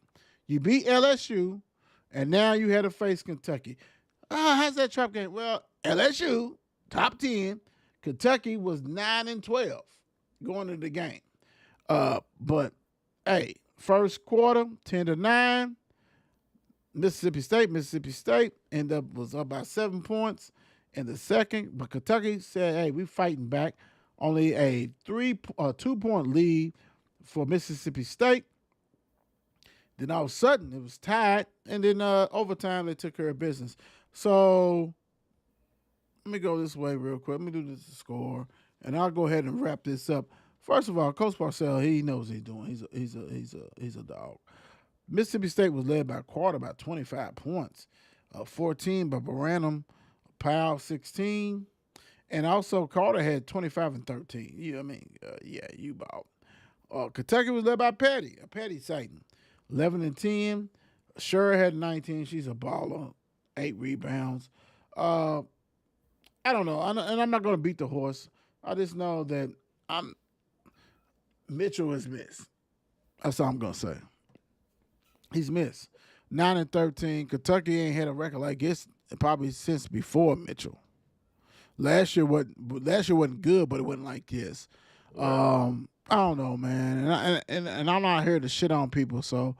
You beat LSU, and now you had to face Kentucky. How's that trap game? Well, LSU top 10. Kentucky was 9-12 going into the game. But hey, first quarter 10-9. Mississippi State was up by 7 points in the second, but Kentucky said, hey, we fighting back. Only a 2-point lead for Mississippi State. Then all of a sudden it was tied, and then overtime they took care of business. So let me go this way real quick. Let me do this score, and I'll go ahead and wrap this up. First of all, Coach Parcell, he knows what he's doing. He's a dog. Mississippi State was led by Carter by 25 points, 14 by Baranum, Powell 16, and also Carter had 25 and 13. You bought. Kentucky was led by Petty Satan, 11 and 10. Sure had 19. She's a baller, 8 rebounds. Uh, I don't know, and I'm not going to beat the horse. I just know that I'm Mitchell is missed. That's all I'm going to say. He's missed. 9-13. Kentucky ain't had a record like this probably since before Mitchell. Last year wasn't good, but it wasn't like this. I don't know, man, and I'm not here to shit on people. So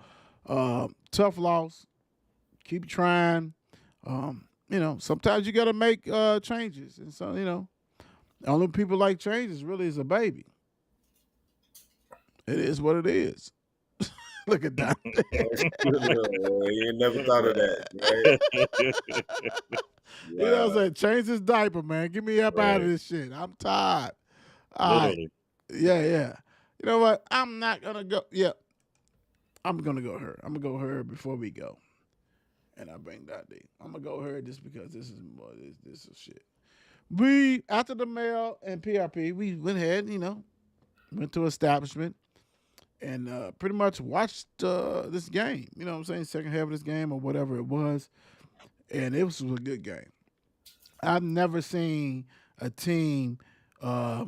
tough loss. Keep trying. Sometimes you got to make changes, and so the only people like changes really is a baby. It is what it is. Look at that. You never thought of that, right? You know what I'm Wow. saying? Change his diaper, man. Get me up out of Right. this shit. I'm tired. All right. Literally. Yeah. You know what? I'm not gonna go. Yeah, I'm gonna go her. I'm gonna go her before we go. And I bring that D. I'm gonna go her just because this is shit. We after the mail and PRP, we went ahead, went to establishment and pretty much watched this game. You know what I'm saying? Second half of this game or whatever it was. And it was a good game. I've never seen a team. I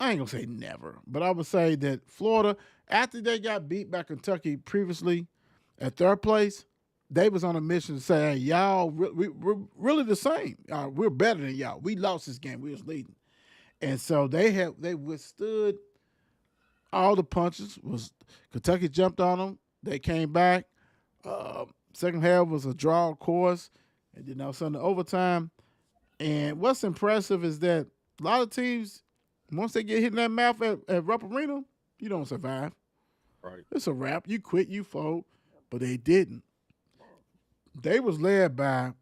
ain't gonna say never, but I would say that Florida, after they got beat by Kentucky previously at third place, they was on a mission to say, "Hey, y'all, we're really the same. We're better than y'all. We lost this game. We was leading." And so they withstood all the punches. Was Kentucky jumped on them? They came back. Second half was a draw, of course, and then all of a sudden the overtime. And what's impressive is that a lot of teams, once they get hit in that mouth at Rupp Arena, you don't survive. Right. It's a wrap. You quit, you fold. But they didn't. They was led by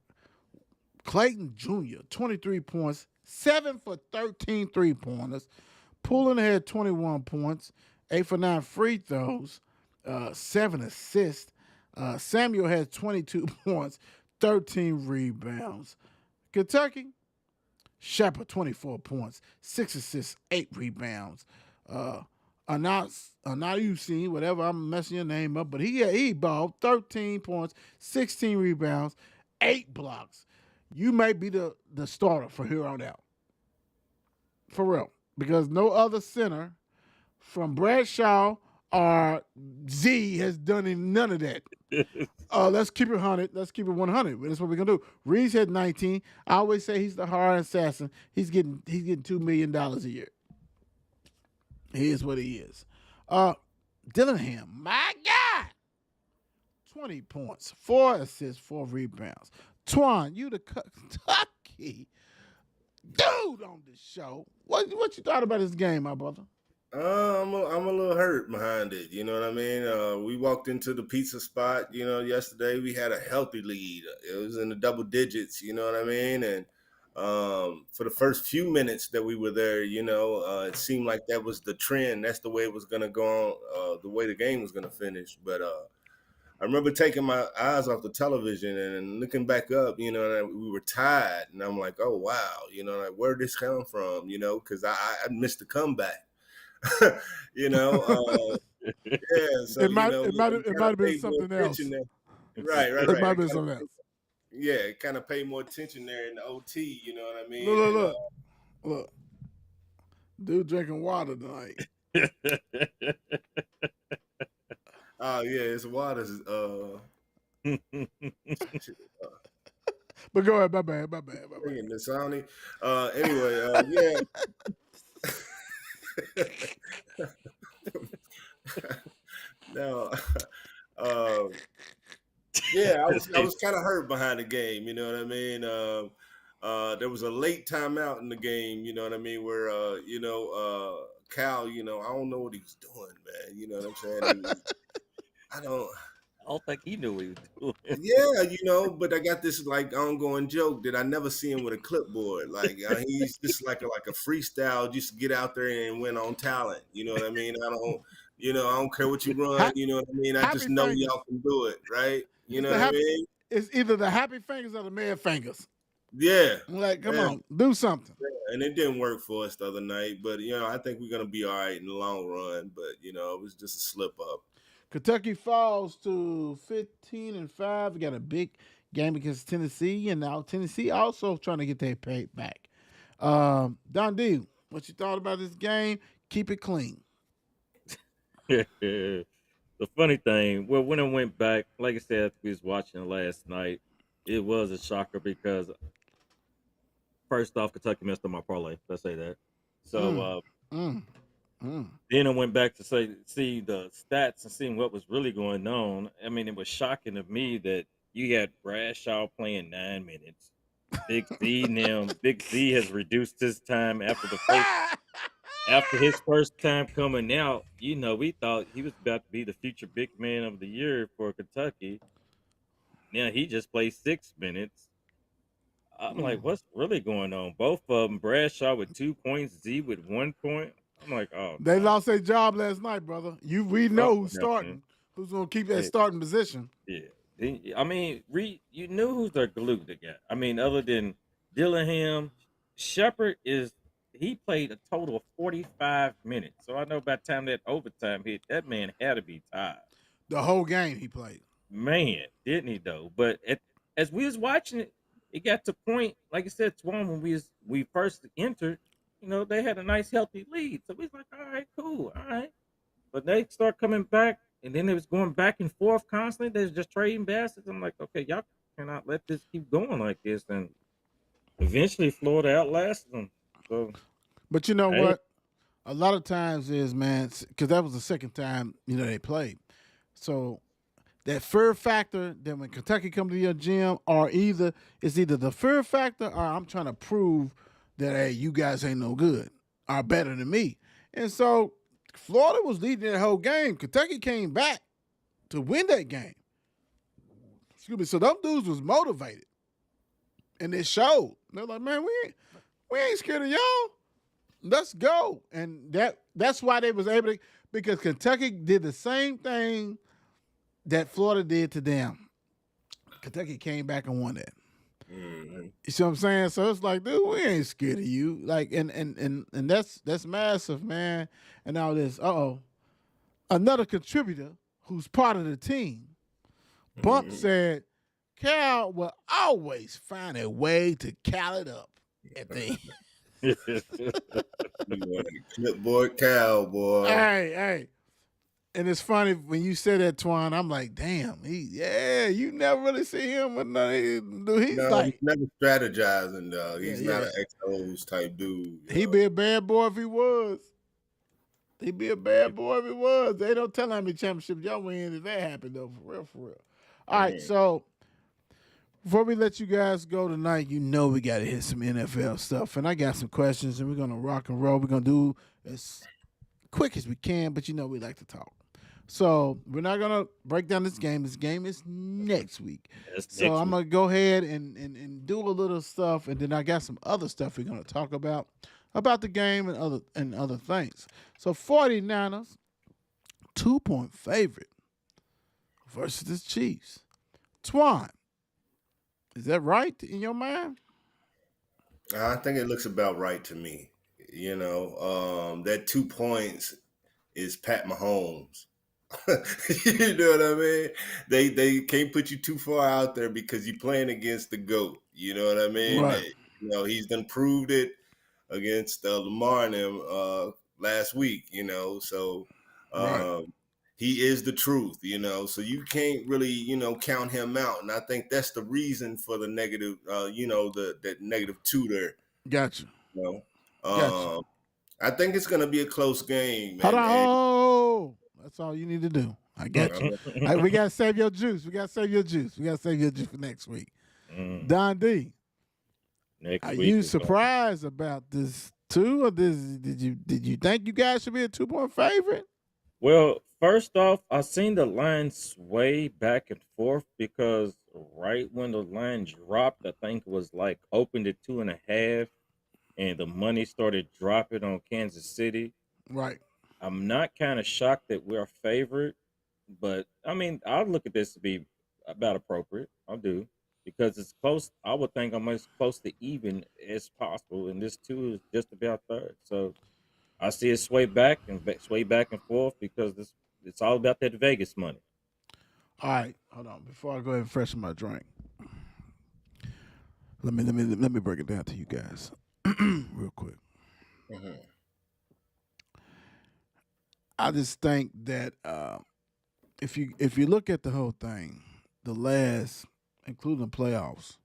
Clayton Jr., 23 points, 7 for 13 3-pointers. Pulling had 21 points, 8 for 9 free throws, 7 assists. Samuel had 22 points, 13 rebounds. Kentucky, Shepard, 24 points, 6 assists, 8 rebounds. Anausi, whatever, I'm messing your name up, but he balled 13 points, 16 rebounds, 8 blocks. You may be the starter for here on out. For real. Because no other center from Bradshaw or Z has done none of that. Let's keep it 100. Let's keep it 100. That's what we're gonna do. Reeves had 19. I always say he's the hard assassin. He's getting $2 million a year. He is what he is. Dillingham, my God, 20 points, 4 assists, 4 rebounds. Twan, you the Kentucky dude on this show. What you thought about this game, my brother? I'm a little hurt behind it. You know what I mean? We walked into the pizza spot. Yesterday we had a healthy lead. It was in the double digits. You know what I mean? And for the first few minutes that we were there, it seemed like that was the trend. That's the way it was gonna go on. The way the game was gonna finish. But I remember taking my eyes off the television and looking back up. And we were tied, and I'm like, oh wow. Like where did this come from? Because I missed the comeback. you know, yeah. So It might kind of have been paid more something attention else. there. Right, right, It might right. have been something else. Yeah, kind of pay more attention there in the OT. You know what I mean? Look, And look. Dude drinking water tonight. oh yeah, it's water. But go ahead, my bad. Dasani. Anyway, yeah. Now, uh, yeah, I was kind of hurt behind the game. You know what I mean? There was a late timeout in the game. You know what I mean? Where Cal, I don't know what he was doing, man. You know what I'm saying? I don't. I don't think he knew what he was doing. Yeah, but I got this like ongoing joke that I never see him with a clipboard. Like he's just like a freestyle, just get out there and win on talent. You know what I mean? I don't care what you run. You know what I mean? I Happy just know fingers. y'all can do it, right? You It's know the what I happy. mean? It's either the happy fingers or the mad fingers. Yeah. I'm like, come Yeah. on, do something. And it didn't work for us the other night, but I think we're gonna be all right in the long run. But it was just a slip up. Kentucky falls to 15-5. We got a big game against Tennessee, and now Tennessee also trying to get their pay back. Don D, what you thought about this game? Keep it clean. The funny thing, well, when I went back, like I said, we was watching last night. It was a shocker because first off, Kentucky messed up my parlay. Let's say that. So Mm, mm, mm. then I went back to see the stats and seeing what was really going on. I mean, it was shocking to me that you had Bradshaw playing 9 minutes. Big Z now, Big Z has reduced his time after his first time coming out. We thought he was about to be the future big man of the year for Kentucky. Now he just played 6 minutes. I'm like, Mm. what's really going on? Both of them, Bradshaw with 2 points, Z with 1 point. I'm like, oh They no, lost their job last night, brother. We know something who's happening. starting. Who's gonna keep that starting position? Yeah. I mean, you knew who's their glue to get. I mean, other than Dillingham, Shepard he played a total of 45 minutes. So I know by the time that overtime hit, that man had to be tired. The whole game he played. Man, didn't he though? But as we was watching it, it got to point, like I said, Twan, when we first entered, they had a nice healthy lead. So we was like, all right, cool, all right. But they start coming back, and then it was going back and forth constantly. They was just trading baskets. I'm like, okay, y'all cannot let this keep going like this. And eventually, Florida outlasted them. So, But you know hey, what? A lot of times is, man, because that was the second time they played. So that fear factor that when Kentucky come to your gym, or it's either the fear factor or I'm trying to prove that hey, you guys ain't no good, are better than me. And so Florida was leading that whole game. Kentucky came back to win that game. Excuse me. So them dudes was motivated, and it showed. They're like, man, we ain't scared of y'all. Let's go. And that's why they was able to, because Kentucky did the same thing that Florida did to them. Kentucky came back and won that. Mm-hmm. You see what I'm saying? So it's like, dude, we ain't scared of you. Like, and that's massive, man. And all this. Another contributor who's part of the team, Bump Mm-hmm. said, Cal will always find a way to cal it up at the You want a clipboard cowboy. hey. And it's funny when you say that, Twan. I'm like, damn, you never really see him with nothing. He's No, he's like, never strategizing, dog. yeah, He's not yeah. an X-O's type dude. He'd be a bad boy if he was. He'd be a bad boy if he was. They don't tell how many championships y'all win if that happened, though, for real, for real. All right, Mhm. so before we let you guys go tonight, we got to hit some NFL stuff. And I got some questions, and we're going to rock and roll. We're going to do as quick as we can, but we like to talk. So we're not gonna break down this game. This game is next week. that's So next I'm week. gonna go ahead and do a little stuff, and then I got some other stuff we're gonna talk about the game and other things. So 49ers, 2-point favorite versus the Chiefs. Twan, is that right in your mind? I think it looks about right to me. That 2 points is Pat Mahomes. You know what I mean? They can't put you too far out there because you're playing against the GOAT. You know what I mean? Right, He's done proved it against Lamar and him last week. So right. um, he is the truth. So you can't really count him out. And I think that's the reason for the negative. That -2 there. Gotcha, You gotcha. I think it's going to be a close game, Hold on. and Oh, that's all you need to do. I got you. All right, we gotta save your juice. We gotta save your juice for next week. Mm, Don D, next are week you is going. surprised about this too, or did you think you guys should be a 2-point favorite? Well, first off, I seen the line sway back and forth because right when the line dropped, I think it was like opened at 2.5, and the money started dropping on Kansas City. Right. I'm not kind of shocked that we're favored, but I mean, I look at this to be about appropriate. I do because it's close. I would think I'm as close to even as possible, and this too is just about third. So I see it sway back and forth because it's all about that Vegas money. All right. Hold on. Before I go ahead and freshen my drink. Let me break it down to you guys real quick. Mhm. I just think that if you look at the whole thing, the last, including the playoffs,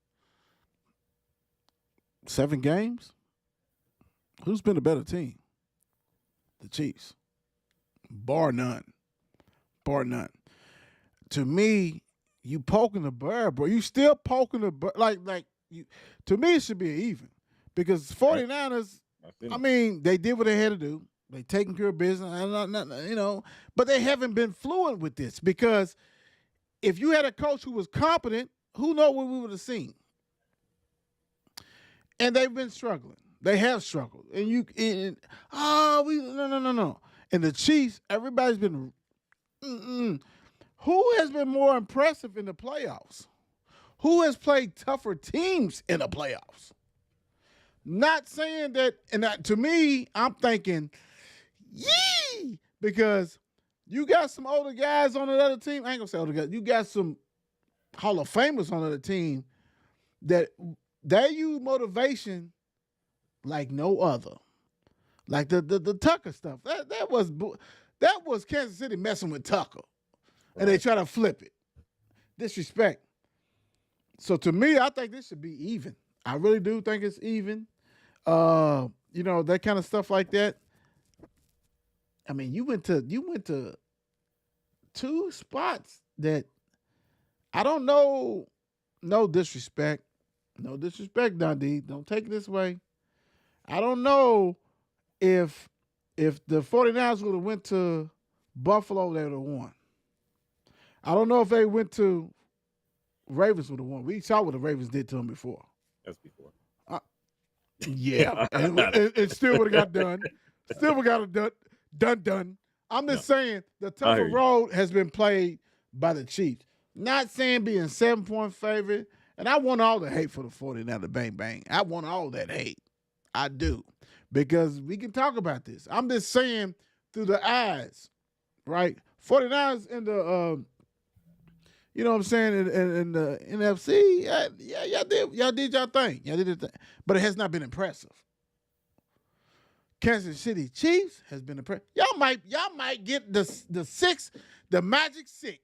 7 games, who's been a better team? The Chiefs, bar none, bar none. To me, you poking the bear, bro. You still poking the bear. Like you. To me, it should be an even because Right. 49ers. I see. I mean, they did what they had to do. They taking care of business, but they haven't been fluent with this because if you had a coach who was competent, who knows what we would have seen? And they've been struggling. They have struggled. We no. And the Chiefs, everybody's been. Who has been more impressive in the playoffs? Who has played tougher teams in the playoffs? Not saying that, to me, I'm thinking, yee, because you got some older guys on the other team. I ain't gonna say older guys. You got some Hall of Famers on the other team that they use motivation like no other. Like the Tucker stuff. That was Kansas City messing with Tucker, and they try to flip it. Disrespect. So to me, I think this should be even. I really do think it's even. That kind of stuff like that. I mean, you went to 2 spots that I don't know. No disrespect. No disrespect, Dundee. Don't take it this way. I don't know if the 49ers would have went to Buffalo, they would have won. I don't know if they went to Ravens would have won. We saw what the Ravens did to them before. That's before. Yeah, and it still would have got done. Still would have got it done. I'm just saying the tougher road has been played by the Chiefs. Not saying being 7-point favorite, and I want all the hate for the 49ers, bang, bang. I want all that hate. I do. Because we can talk about this. I'm just saying through the eyes, right? 49ers in the, you know what I'm saying, in the NFC, y'all did y'all thing. Y'all did your thing. But it has not been impressive. Kansas City Chiefs has been impressive. Y'all might get the six, the magic 6.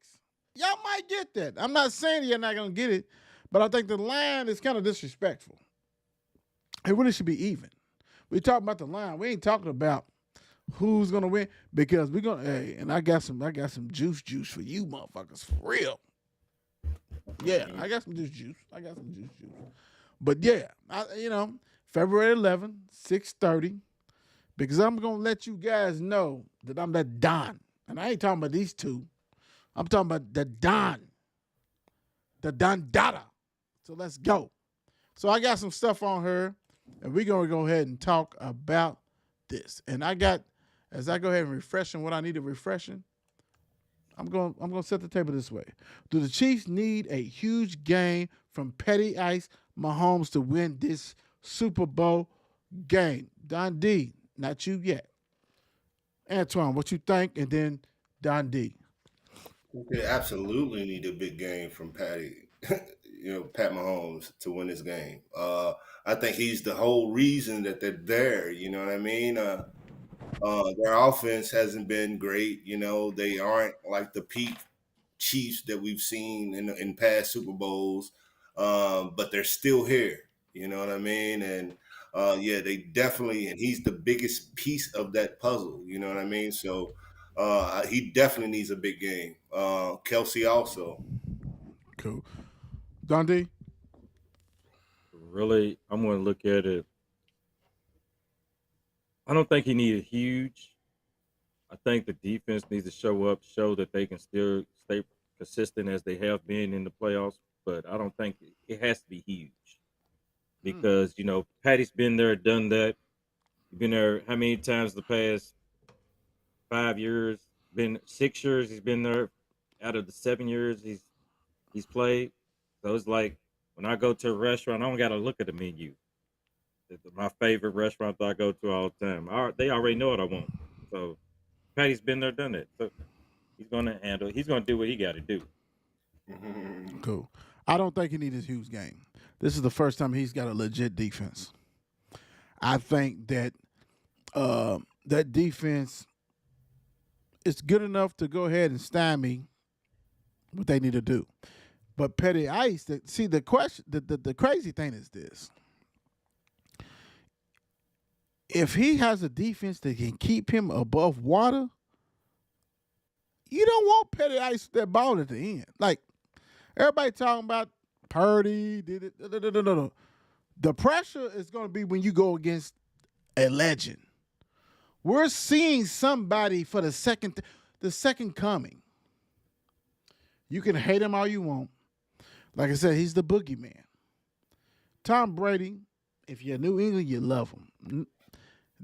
Y'all might get that. I'm not saying you're not gonna get it, but I think the line is kind of disrespectful. It really should be even. We talk about the line. We ain't talking about who's gonna win because we're gonna. Hey, and I got some juice for you, motherfuckers, for real. Yeah, I got some juice. But yeah, February 11th, 6:30, because I'm gonna let you guys know that I'm that Don, and I ain't talking about these two. I'm talking about the Don Dada. So let's go. So I got some stuff on her, and we're gonna go ahead and talk about this. And as I go ahead and refreshing what I need to refreshing, I'm gonna set the table this way. Do the Chiefs need a huge game from Petty Ice Mahomes to win this Super Bowl game? Don D, not you yet. Antwan, what you think? And then Don D. They absolutely need a big game from Patty, Pat Mahomes to win this game. I think he's the whole reason that they're there. You know what I mean? Their offense hasn't been great. They aren't like the peak Chiefs that we've seen in past Super Bowls, but they're still here. You know what I mean? And they definitely, and he's the biggest piece of that puzzle. You know what I mean? So he definitely needs a big game. Kelsey also. Cool. Don D. Really, I'm going to look at it. I don't think he needed huge. I think the defense needs to show that they can still stay consistent as they have been in the playoffs. But I don't think it has to be huge because Patty's been there, done that. He's been there how many times the past 5 years? Been 6 years. He's been there. Out of the 7 years he's played, so it's like when I go to a restaurant, I don't got to look at the menu. My favorite restaurant that I go to all the time, they already know what I want. So Patty's been there, done it. So he's gonna handle. He's gonna do what he got to do. Cool. I don't think he needs a huge game. This is the first time he's got a legit defense. I think that that defense is good enough to go ahead and stymie what they need to do. But Petty Ice, see the question, the crazy thing is this: if he has a defense that can keep him above water, you don't want Petty Ice that ball at the end. Like everybody talking about Purdy, no. The pressure is going to be when you go against a legend. We're seeing somebody for the second coming. You can hate him all you want. Like I said, he's the boogeyman. Tom Brady, if you're New England, you love him.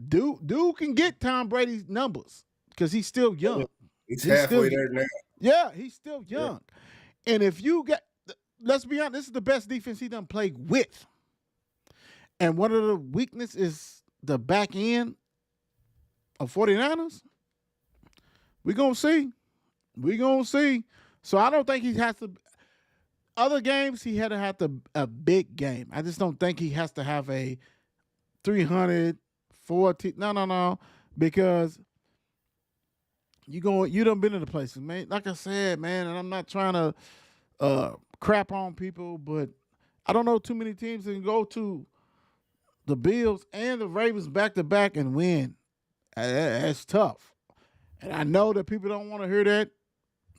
Dude can get Tom Brady's numbers because he's still young. He's halfway there now. Yeah, he's still young. Yeah. And if you get, let's be honest, this is the best defense he done played with. And one of the weaknesses is the back end of 49ers. We're going to see. So I don't think he has to. Other games, he had to have a big game. I just don't think he has to have a 340. No. Because you done been in the places, man. Like I said, man, and I'm not trying to crap on people, but I don't know too many teams that can go to the Bills and the Ravens back to back and win. That's tough. And I know that people don't want to hear that.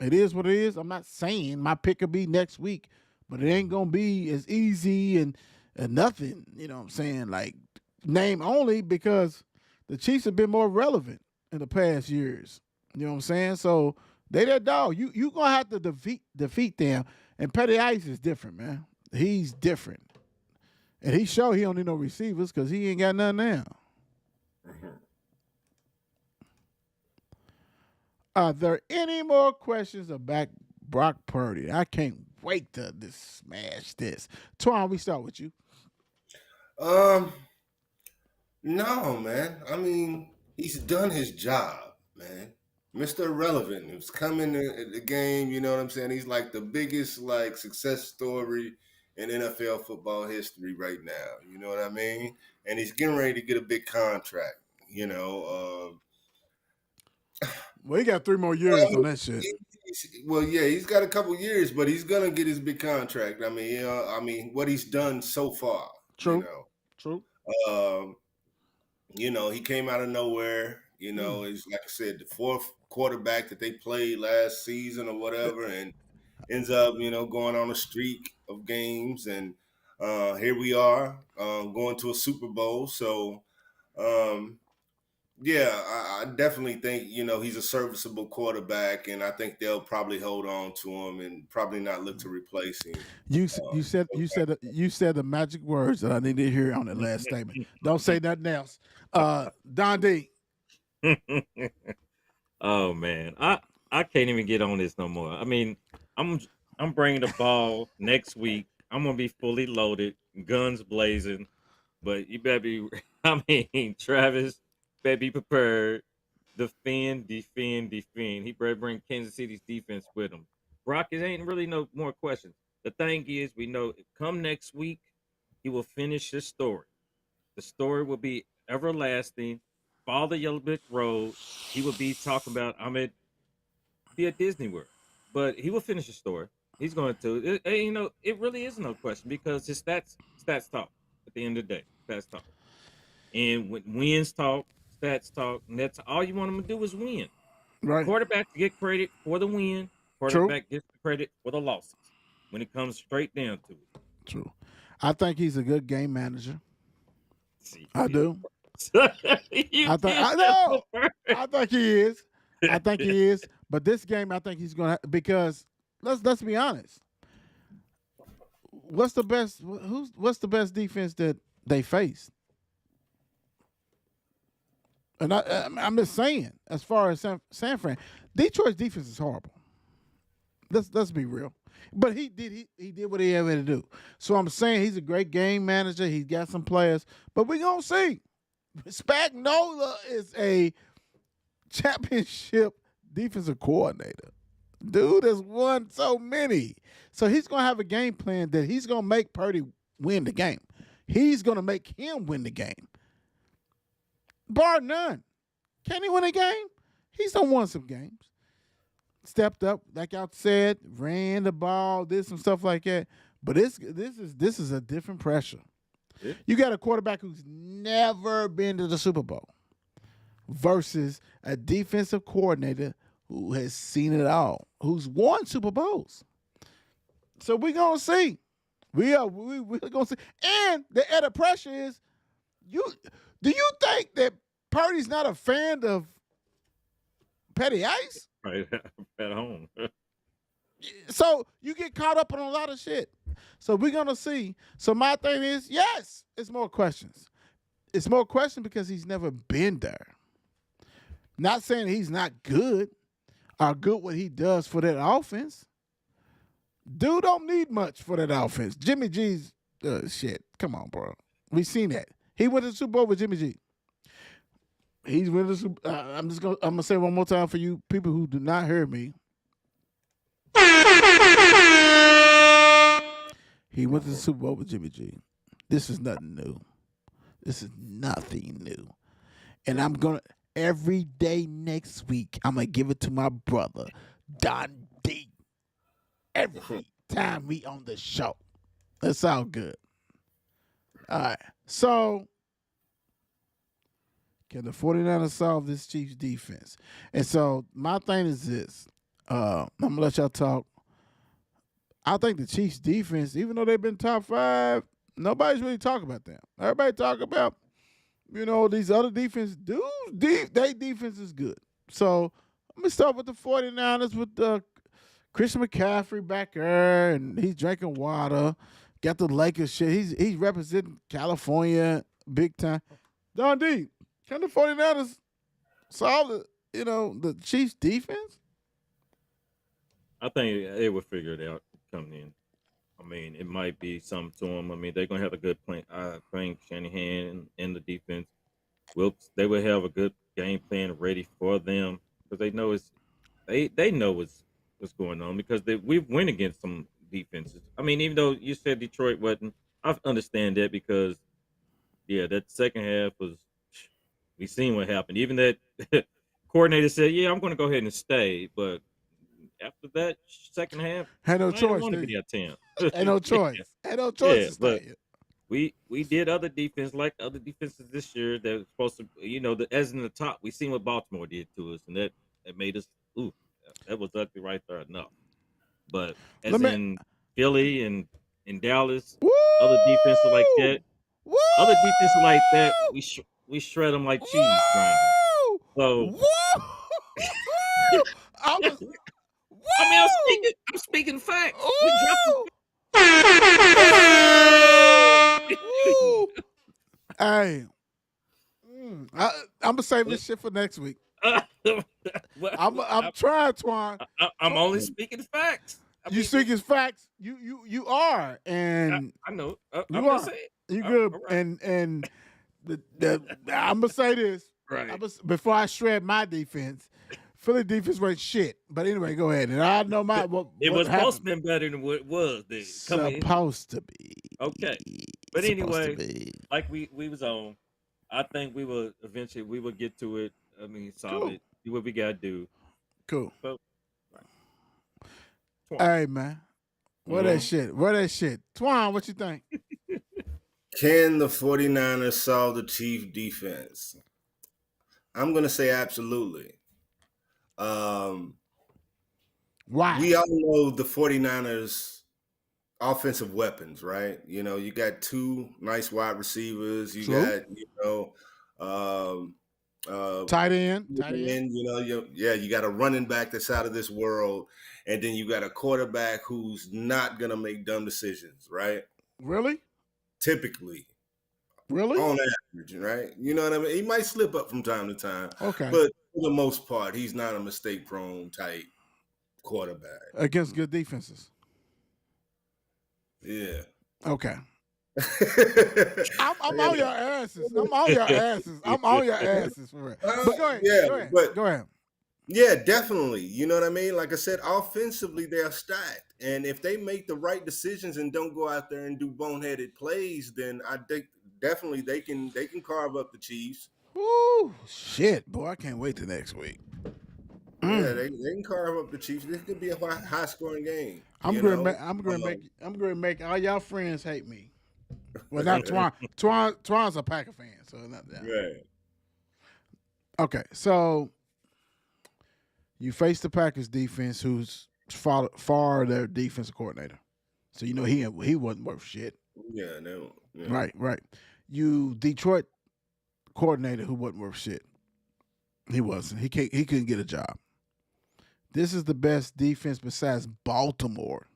It is what it is. I'm not saying my pick will be next week, but it ain't going to be as easy and nothing, you know what I'm saying, like name only because the Chiefs have been more relevant in the past years. You know what I'm saying? So they that dog. You going to have to defeat them. And Petty Ice is different, man. He's different. And he showed he don't need no receivers because he ain't got none now. Mm-hmm. Are there any more questions about Brock Purdy? I can't wait to smash this. Twan, we start with you. No, man. I mean, he's done his job, man. Mr. Irrelevant. He's coming in the game, you know what I'm saying? He's like the biggest like success story in NFL football history right now. You know what I mean? And he's getting ready to get a big contract, you know. Well, he got 3 more years on that shit. He's got a couple years, but he's gonna get his big contract. I mean, what he's done so far. True. True. True. He came out of nowhere. He's like I said, the 4th quarterback that they played last season or whatever, and ends up, going on a streak of games, and here we are going to a Super Bowl. So, I definitely think he's a serviceable quarterback, and I think they'll probably hold on to him and probably not look to replace him. You said the magic words that I need to hear on that last statement. Don't say nothing else. Dondi. Oh man, I can't even get on this no more. I mean, I'm bringing the ball next week. I'm gonna be fully loaded, guns blazing. But you better be. I mean, Travis better be prepared. Defend. He better bring Kansas City's defense with him. Brock, it ain't really no more questions. The thing is, we know come next week, he will finish his story. The story will be everlasting. Follow the Yellow Brick Road. He will be talking about be at Disney World, but he will finish the story. He's going to. It really is no question because his stats talk. At the end of the day, stats talk. And when wins talk, stats talk, and that's all you want him to do is win. Right. Quarterback get credit for the win. Quarterback gets credit for the losses when it comes straight down to it. True. I think he's a good game manager. I do. I think he is. I think he is. But this game, I think he's going to because let's be honest. What's the best defense that they faced? And I'm just saying, as far as San Fran, Detroit's defense is horrible. Let's be real. But he did what he had to do. So I'm saying he's a great game manager. He's got some players, but we're gonna see. Spagnuolo is a championship defensive coordinator. Dude has won so many. So he's going to have a game plan that he's going to make Purdy win the game. He's going to make him win the game. Bar none. Can he win a game? He's done won some games. Stepped up, like y'all said, ran the ball, did some stuff like that. But this is a different pressure. Yeah. You got a quarterback who's never been to the Super Bowl versus a defensive coordinator who has seen it all, who's won Super Bowls. So we're gonna see. We're gonna see. And the added pressure is, do you think that Purdy's not a fan of Petty Ice? Right at home. So you get caught up on a lot of shit. So we're gonna see. So my thing is, yes, it's more questions. It's more questions because he's never been there. Not saying he's not good or good what he does for that offense. Dude don't need much for that offense. Jimmy G's shit. Come on, bro. We seen that. He went to the Super Bowl with Jimmy G. He's went to the Super. I'm gonna say one more time for you people who do not hear me. He went to the Super Bowl with Jimmy G. This is nothing new. This is nothing new. And I'm gonna every day next week, I'm gonna give it to my brother, Don D. Every time we on the show. That's all good. All right. So can the 49ers solve this Chiefs defense? And so my thing is this. I'm going to let y'all talk. I think the Chiefs defense, even though they've been top 5, nobody's really talking about them. Everybody talk about, these other defense dudes. Their defense is good. So let me start with the 49ers with Christian McCaffrey back there, and he's drinking water. Got the Lakers shit. He's representing California big time. Dondi, can the 49ers solve the Chiefs defense? I think they will figure it out coming in. I mean, it might be something to them. I mean, they're gonna have a good plan. Playing Shanahan and the defense. They will have a good game plan ready for them because they know they know what's going on because we've went against some defenses. I mean, even though you said Detroit wasn't, I understand that because that second half was. We seen what happened. Even that coordinator said, "Yeah, I'm going to go ahead and stay," but after that second half, had no I choice. didn't want to be that 10. Had no choice. Had no choice to but stay. we did other defense like other defenses this year that was supposed to, as in the top. We seen what Baltimore did to us, and that made us. Ooh, that was ugly right there enough. But in Philly and in Dallas, other defenses like that, other defenses like that, we shred them like cheese grinders. So, I'm speaking facts. We Hey, I'm gonna save this shit for next week. I'm trying, Twan. I'm only speaking facts. You speaking facts. You are, and I know. you are. You good, right. and I'm gonna say this right before I shred my defense. Philly defense went shit, but anyway, go ahead. And I know it was supposed to be better than what it was. Supposed to be okay, but anyway, like we was on. I think we will eventually get to it. I mean, solid. Cool. Do what we gotta do. Cool. So, hey man, where that shit? Twan, what you think? Can the 49ers solve the Chiefs defense? I'm going to say absolutely. Why? We all know the 49ers offensive weapons, right? You got 2 nice wide receivers. You got, tight end. You got a running back that's out of this world. And then you got a quarterback who's not going to make dumb decisions, right? Really? Typically. Really? On average, right? You know what I mean? He might slip up from time to time. Okay. But for the most part, he's not a mistake-prone type quarterback. Against good defenses. Yeah. Okay. I'm on your asses. I'm on your asses for it. But go ahead. Go ahead. Yeah, definitely. You know what I mean? Like I said, offensively, they're stacked. And if they make the right decisions and don't go out there and do boneheaded plays, then I think definitely they can carve up the Chiefs. Woo, shit, boy, I can't wait till next week. Yeah, they can carve up the Chiefs. This could be a high scoring game. I'm You gonna know, make, I'm gonna make all y'all friends hate me. Well, not Twan. Twan's a Packer fan, so not that. right. Okay, so you face the Packers defense, who's far their defensive coordinator. So you know he wasn't worth shit. Yeah, no. Yeah. Right. You Detroit coordinator who wasn't worth shit. He wasn't. He couldn't get a job. This is the best defense besides Baltimore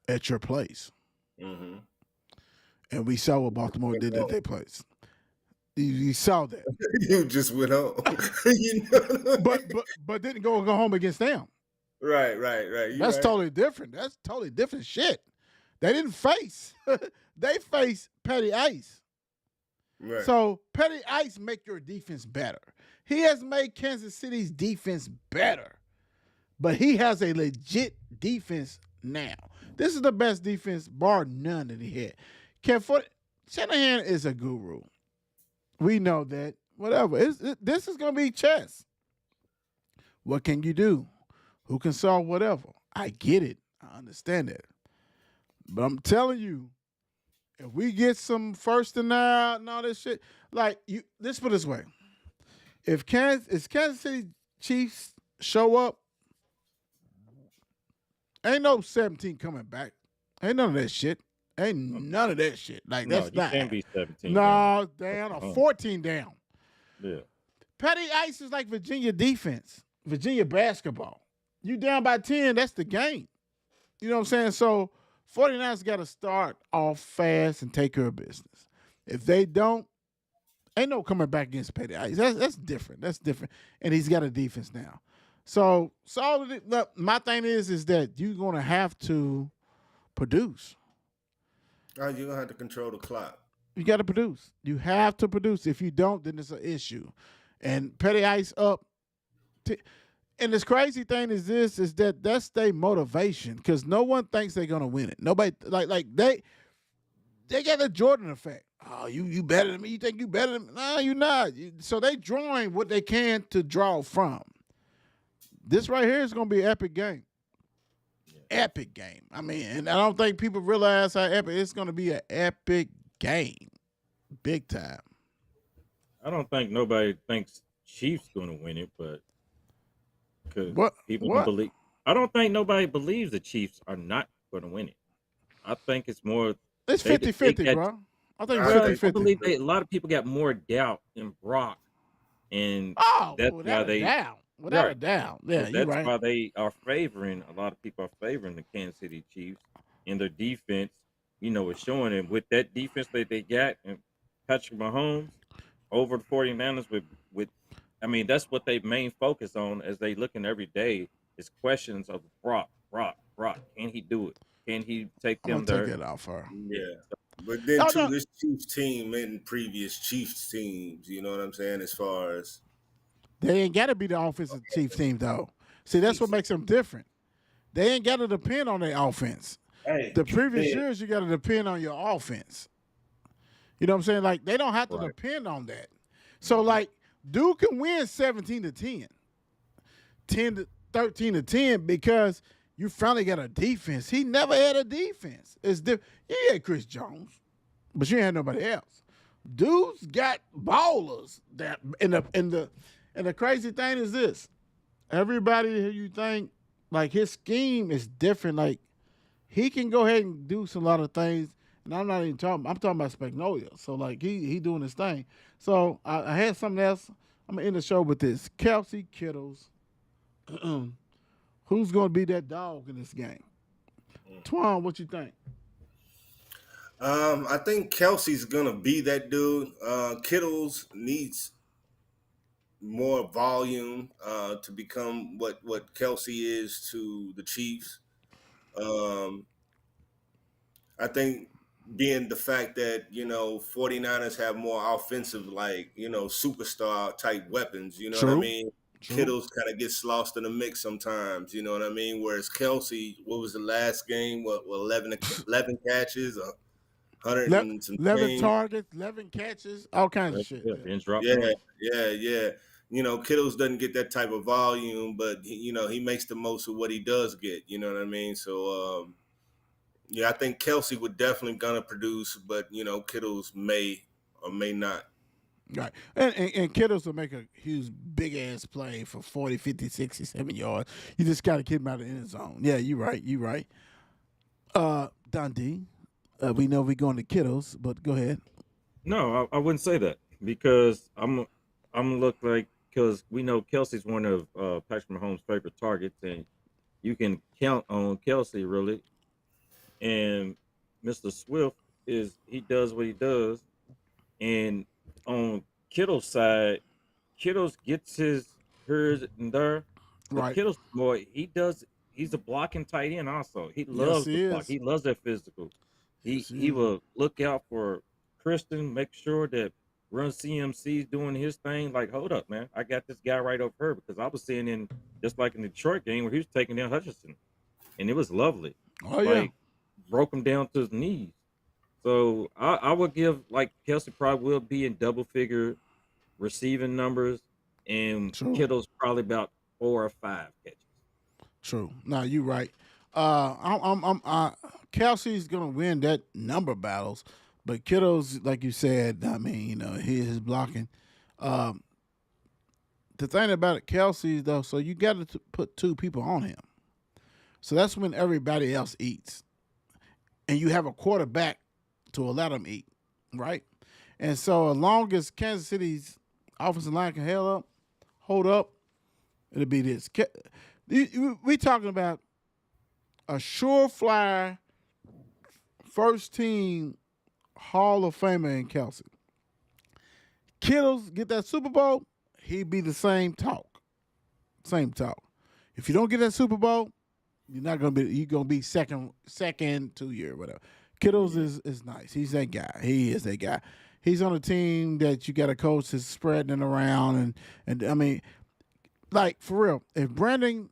at your place. Mm-hmm. And we saw what Baltimore did at their place. You saw that. You just went home. You know? but didn't go home against them. Right. That's right. totally different. That's totally different shit. They didn't face. They faced Petty Ice. Right. So Petty Ice make your defense better. He has made Kansas City's defense better. But he has a legit defense now. This is the best defense, bar none, that he had. Shanahan is a guru. We know that. Whatever. This is going to be chess. What can you do? Who can solve whatever? I get it. I understand that. But I'm telling you, if we get some first and out and all this shit, let's put it this way. If Kansas City Chiefs show up, ain't no 17 coming back. Ain't none of that shit. Ain't none of that shit. Like, No, that's you not. can't be 17. No, down or 14 down. Yeah. Petty Ice is like Virginia defense, Virginia basketball. You down by 10, that's the game. You know what I'm saying? So 49ers got to start off fast and take care of business. If they don't, ain't no coming back against Petty Ice. That's different. That's different. And he's got a defense now. So look, my thing is that you're going to have to produce. Oh, you're gonna have to control the clock. You got to produce. You have to produce. If you don't, then it's an issue. And Petty Ice up. And this crazy thing is that's their motivation, because no one thinks they're gonna win it. Nobody like they got the Jordan effect. Oh, you better than me. You think you better than me? No, you're not. So they drawing what they can to draw from. This right here is gonna be an epic game. Epic game. I mean, and I don't think people realize how epic it's gonna be. An epic game, big time. I don't think nobody thinks Chiefs going to win it, but because people don't believe. I don't think nobody believes the Chiefs are not going to win it. I think it's more. It's 50-50, bro. I think it's 50-50. I believe a lot of people got more doubt in Brock, and that's why they without a doubt. Yeah, so you're that's right. why they are favoring. A lot of people are favoring the Kansas City Chiefs in their defense. You know, it's showing them with that defense that they got and Patrick Mahomes over the 49ers with I mean, that's what they main focus on as they looking every day is questions of Brock. Can he do it? Can he take them there? Take that out for her. Yeah. But then this Chiefs team and previous Chiefs teams, you know what I'm saying, as far as they ain't gotta be the offensive Chiefs team though. See, that's what makes them different. They ain't gotta depend on their offense. Hey, the previous years you gotta depend on your offense. You know what I'm saying? Like, they don't have to depend on that. So, like, Duke can win 17-10, 13-10 because you finally got a defense. He never had a defense. It's different. You had Chris Jones, but you ain't had nobody else. Dude's got ballers. That and the crazy thing is this: everybody who you think like his scheme is different. Like, he can go ahead and do a lot of things. And I'm not even talking. I'm talking about Spagnolia. So like he doing his thing. So I had something else. I'm gonna end the show with this. Kelsey Kittles. Who's gonna be that dog in this game? Twan, what you think? I think Kelsey's gonna be that dude. Kittles needs more volume to become what Kelsey is to the Chiefs. I think being the fact that 49ers have more offensive, like superstar type weapons. You know what I mean? True. Kittles kind of gets lost in the mix sometimes. You know what I mean? Whereas Kelsey, what was the last game? What 11 catches, 100 and some 11 change. targets, 11 catches, all kinds of shit. Yeah, Yeah. bench drop Yeah, one. yeah. You know, Kittles doesn't get that type of volume, but he makes the most of what he does get. You know what I mean? So, yeah, I think Kelsey would definitely gonna produce, but Kittles may or may not. Right. And Kittles will make a huge, big ass play for 40, 50, 60, 70 yards. You just got to keep him out of the end zone. Yeah, you're right. You're right. Dundee, we know we're going to Kittles, but go ahead. No, I wouldn't say that because I'm look like because we know Kelsey's one of Patrick Mahomes' favorite targets, and you can count on Kelsey really. And Mr. Swift he does what he does, and on Kittle's side, Kittles gets hers and there, but Right. Kittle's boy he's a blocking tight end also. He Yes, loves the he block. is. He loves that physical. Yes, he He is. will look out for Kristen, make sure that Run CMC's doing his thing. Like, hold up, man, I got this guy right over her because I was seeing in just like in the Detroit game where he was taking down Hutchinson, and it was lovely. Oh, yeah. Like broke him down to his knees. So I would give like Kelsey probably will be in double figure receiving numbers, and True. Kittle's probably about 4 or 5 catches. True. No, you're right. Kelsey's going to win that number battles, but Kittles, like you said, I mean, he is blocking. Um, the thing about it, Kelsey, though, so you got to put two people on him. So that's when everybody else eats. And you have a quarterback to let them eat, right? And so as long as Kansas City's offensive line can hold up, it'll be this. We talking about a surefire first team Hall of Famer in Kelsey. Kittles get that Super Bowl, he'd be the same talk. Same talk. If you don't get that Super Bowl, you're gonna be second 2 year, whatever. Kittles is nice. He's that guy. He is that guy. He's on a team that you got a coach that's spreading it around and I mean, like for real, if Brandon,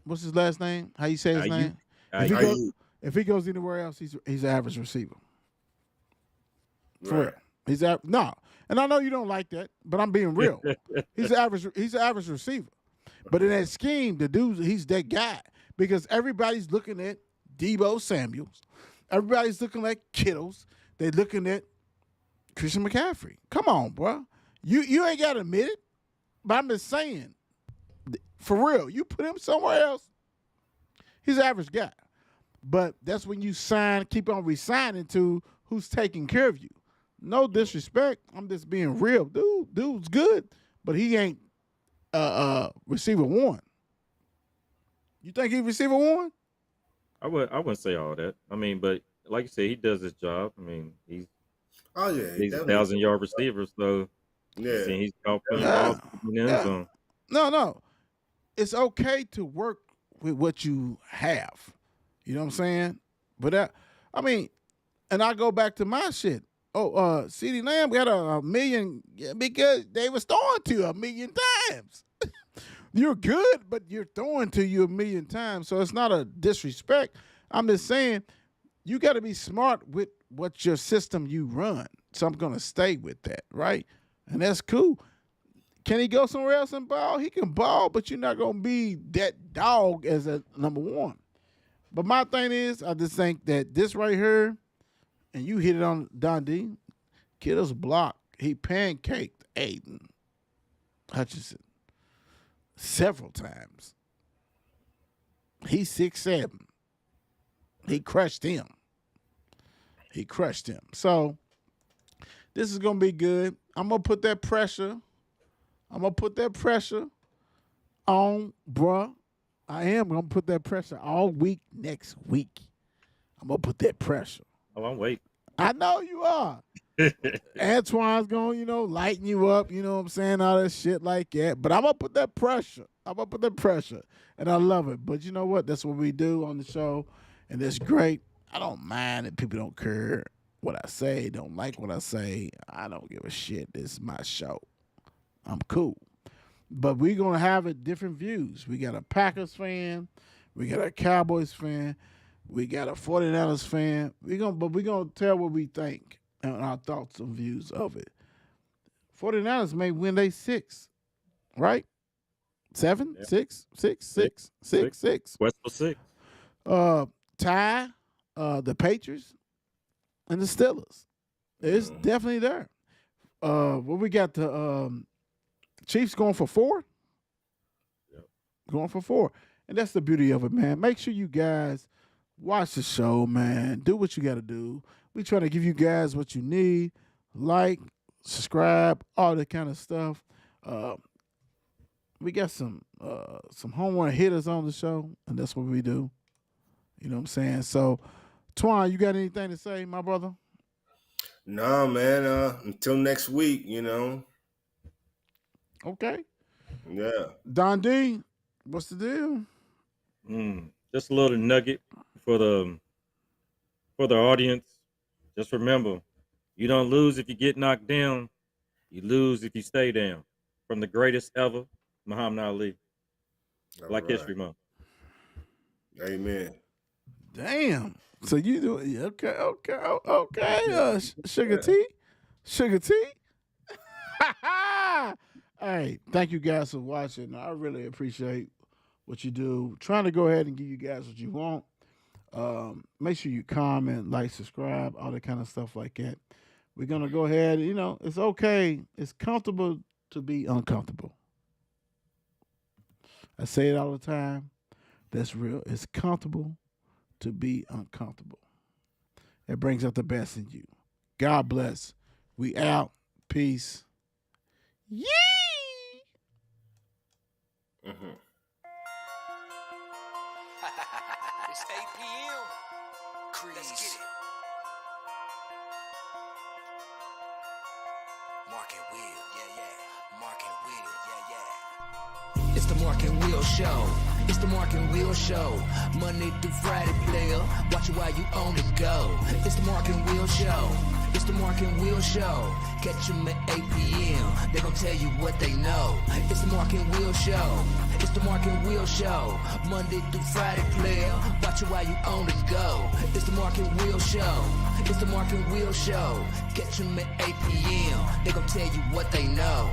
what's his last name? How you say his Ayuk, name? Ayuk. If he goes anywhere else, he's an average receiver. For Right. real. No. And I know you don't like that, but I'm being real. He's an average receiver. But in that scheme, the dude, he's that guy. Because everybody's looking at Debo Samuels. Everybody's looking at Kittles. They're looking at Christian McCaffrey. Come on, bro. You ain't got to admit it. But I'm just saying, for real, you put him somewhere else, he's an average guy. But that's when you keep on resigning to who's taking care of you. No disrespect. I'm just being real. Dude's good, but he ain't receiver one. You think he receiver one? I wouldn't say all that. I mean, but like you said, he does his job. I mean, Oh yeah, he he's a definitely. 1,000-yard receiver, so Yeah, he's caught plenty Yeah. balls in the end zone. No. It's okay to work with what you have. You know what I'm saying? But and I go back to my shit. Oh, CeeDee Lamb got a million because they was throwing to you a million times. You're good, but you're throwing to you a million times. So it's not a disrespect. I'm just saying you got to be smart with what your system you run. So I'm going to stay with that, right? And that's cool. Can he go somewhere else and ball? He can ball, but you're not going to be that dog as a number one. But my thing is, I just think that this right here, and you hit it on Dondi, Kittle's block. He pancaked Aiden Hutchinson several times. He's 6'7". He crushed him. So this is gonna be good. I'm gonna put that pressure on, bruh. I am gonna put that pressure all week next week. I'm gonna put that pressure. Oh, I'm waiting. I know you are. Antwan's going, lighten you up, you know what I'm saying, all that shit like that. But I'm going to put that pressure. And I love it. But you know what? That's what we do on the show. And that's great. I don't mind that people don't care what I say, don't like what I say. I don't give a shit. This is my show. I'm cool. But we're going to have it different views. We got a Packers fan. We got a Cowboys fan. We got a 49ers fan. We're going to tell what we think and our thoughts and views of it. 49ers may win they 6, right? 7, Yep. 6, 6, 6, 6, 6. Westbrook 6. Tie the Patriots and the Steelers. It's definitely there. What we got the Chiefs going for 4? Yep. Going for 4. And that's the beauty of it, man. Make sure you guys watch the show, man. Do what you got to do. We trying to give you guys what you need. Like, subscribe, all that kind of stuff. We got some home run hitters on the show, and that's what we do. You know what I'm saying? So, Twan, you got anything to say, my brother? No, man. Until next week, you know. Okay. Yeah. Dondi, what's the deal? Just a little nugget for the audience. Just remember, you don't lose if you get knocked down. You lose if you stay down. From the greatest ever, Muhammad Ali. Black History Month. Amen. Damn. So you do it. Okay. Sugar T? Hey, thank you guys for watching. I really appreciate what you do. Trying to go ahead and give you guys what you want. Make sure you comment, like, subscribe, all that kind of stuff like that. We're going to go ahead. You know, it's okay. It's comfortable to be uncomfortable. I say it all the time. That's real. It's comfortable to be uncomfortable. It brings out the best in you. God bless. We out. Peace. Yee! It's 8 p.m. Let's get it. Mark and Will, yeah. Mark and Will, yeah. It's the Mark and Will Show. It's the Mark and Will Show. Monday through Friday, player. Watch it while you on the go. It's the Mark and Will Show. It's the Mark and Will Show. Catch them at 8 p.m. They gon' tell you what they know. It's the Mark and Will Show. It's the Mark and Will Show. Monday through Friday, player. Watch it while you on the go. It's the Mark and Will Show. It's the Mark and Will Show. Catch them at 8 p.m. They gon' tell you what they know.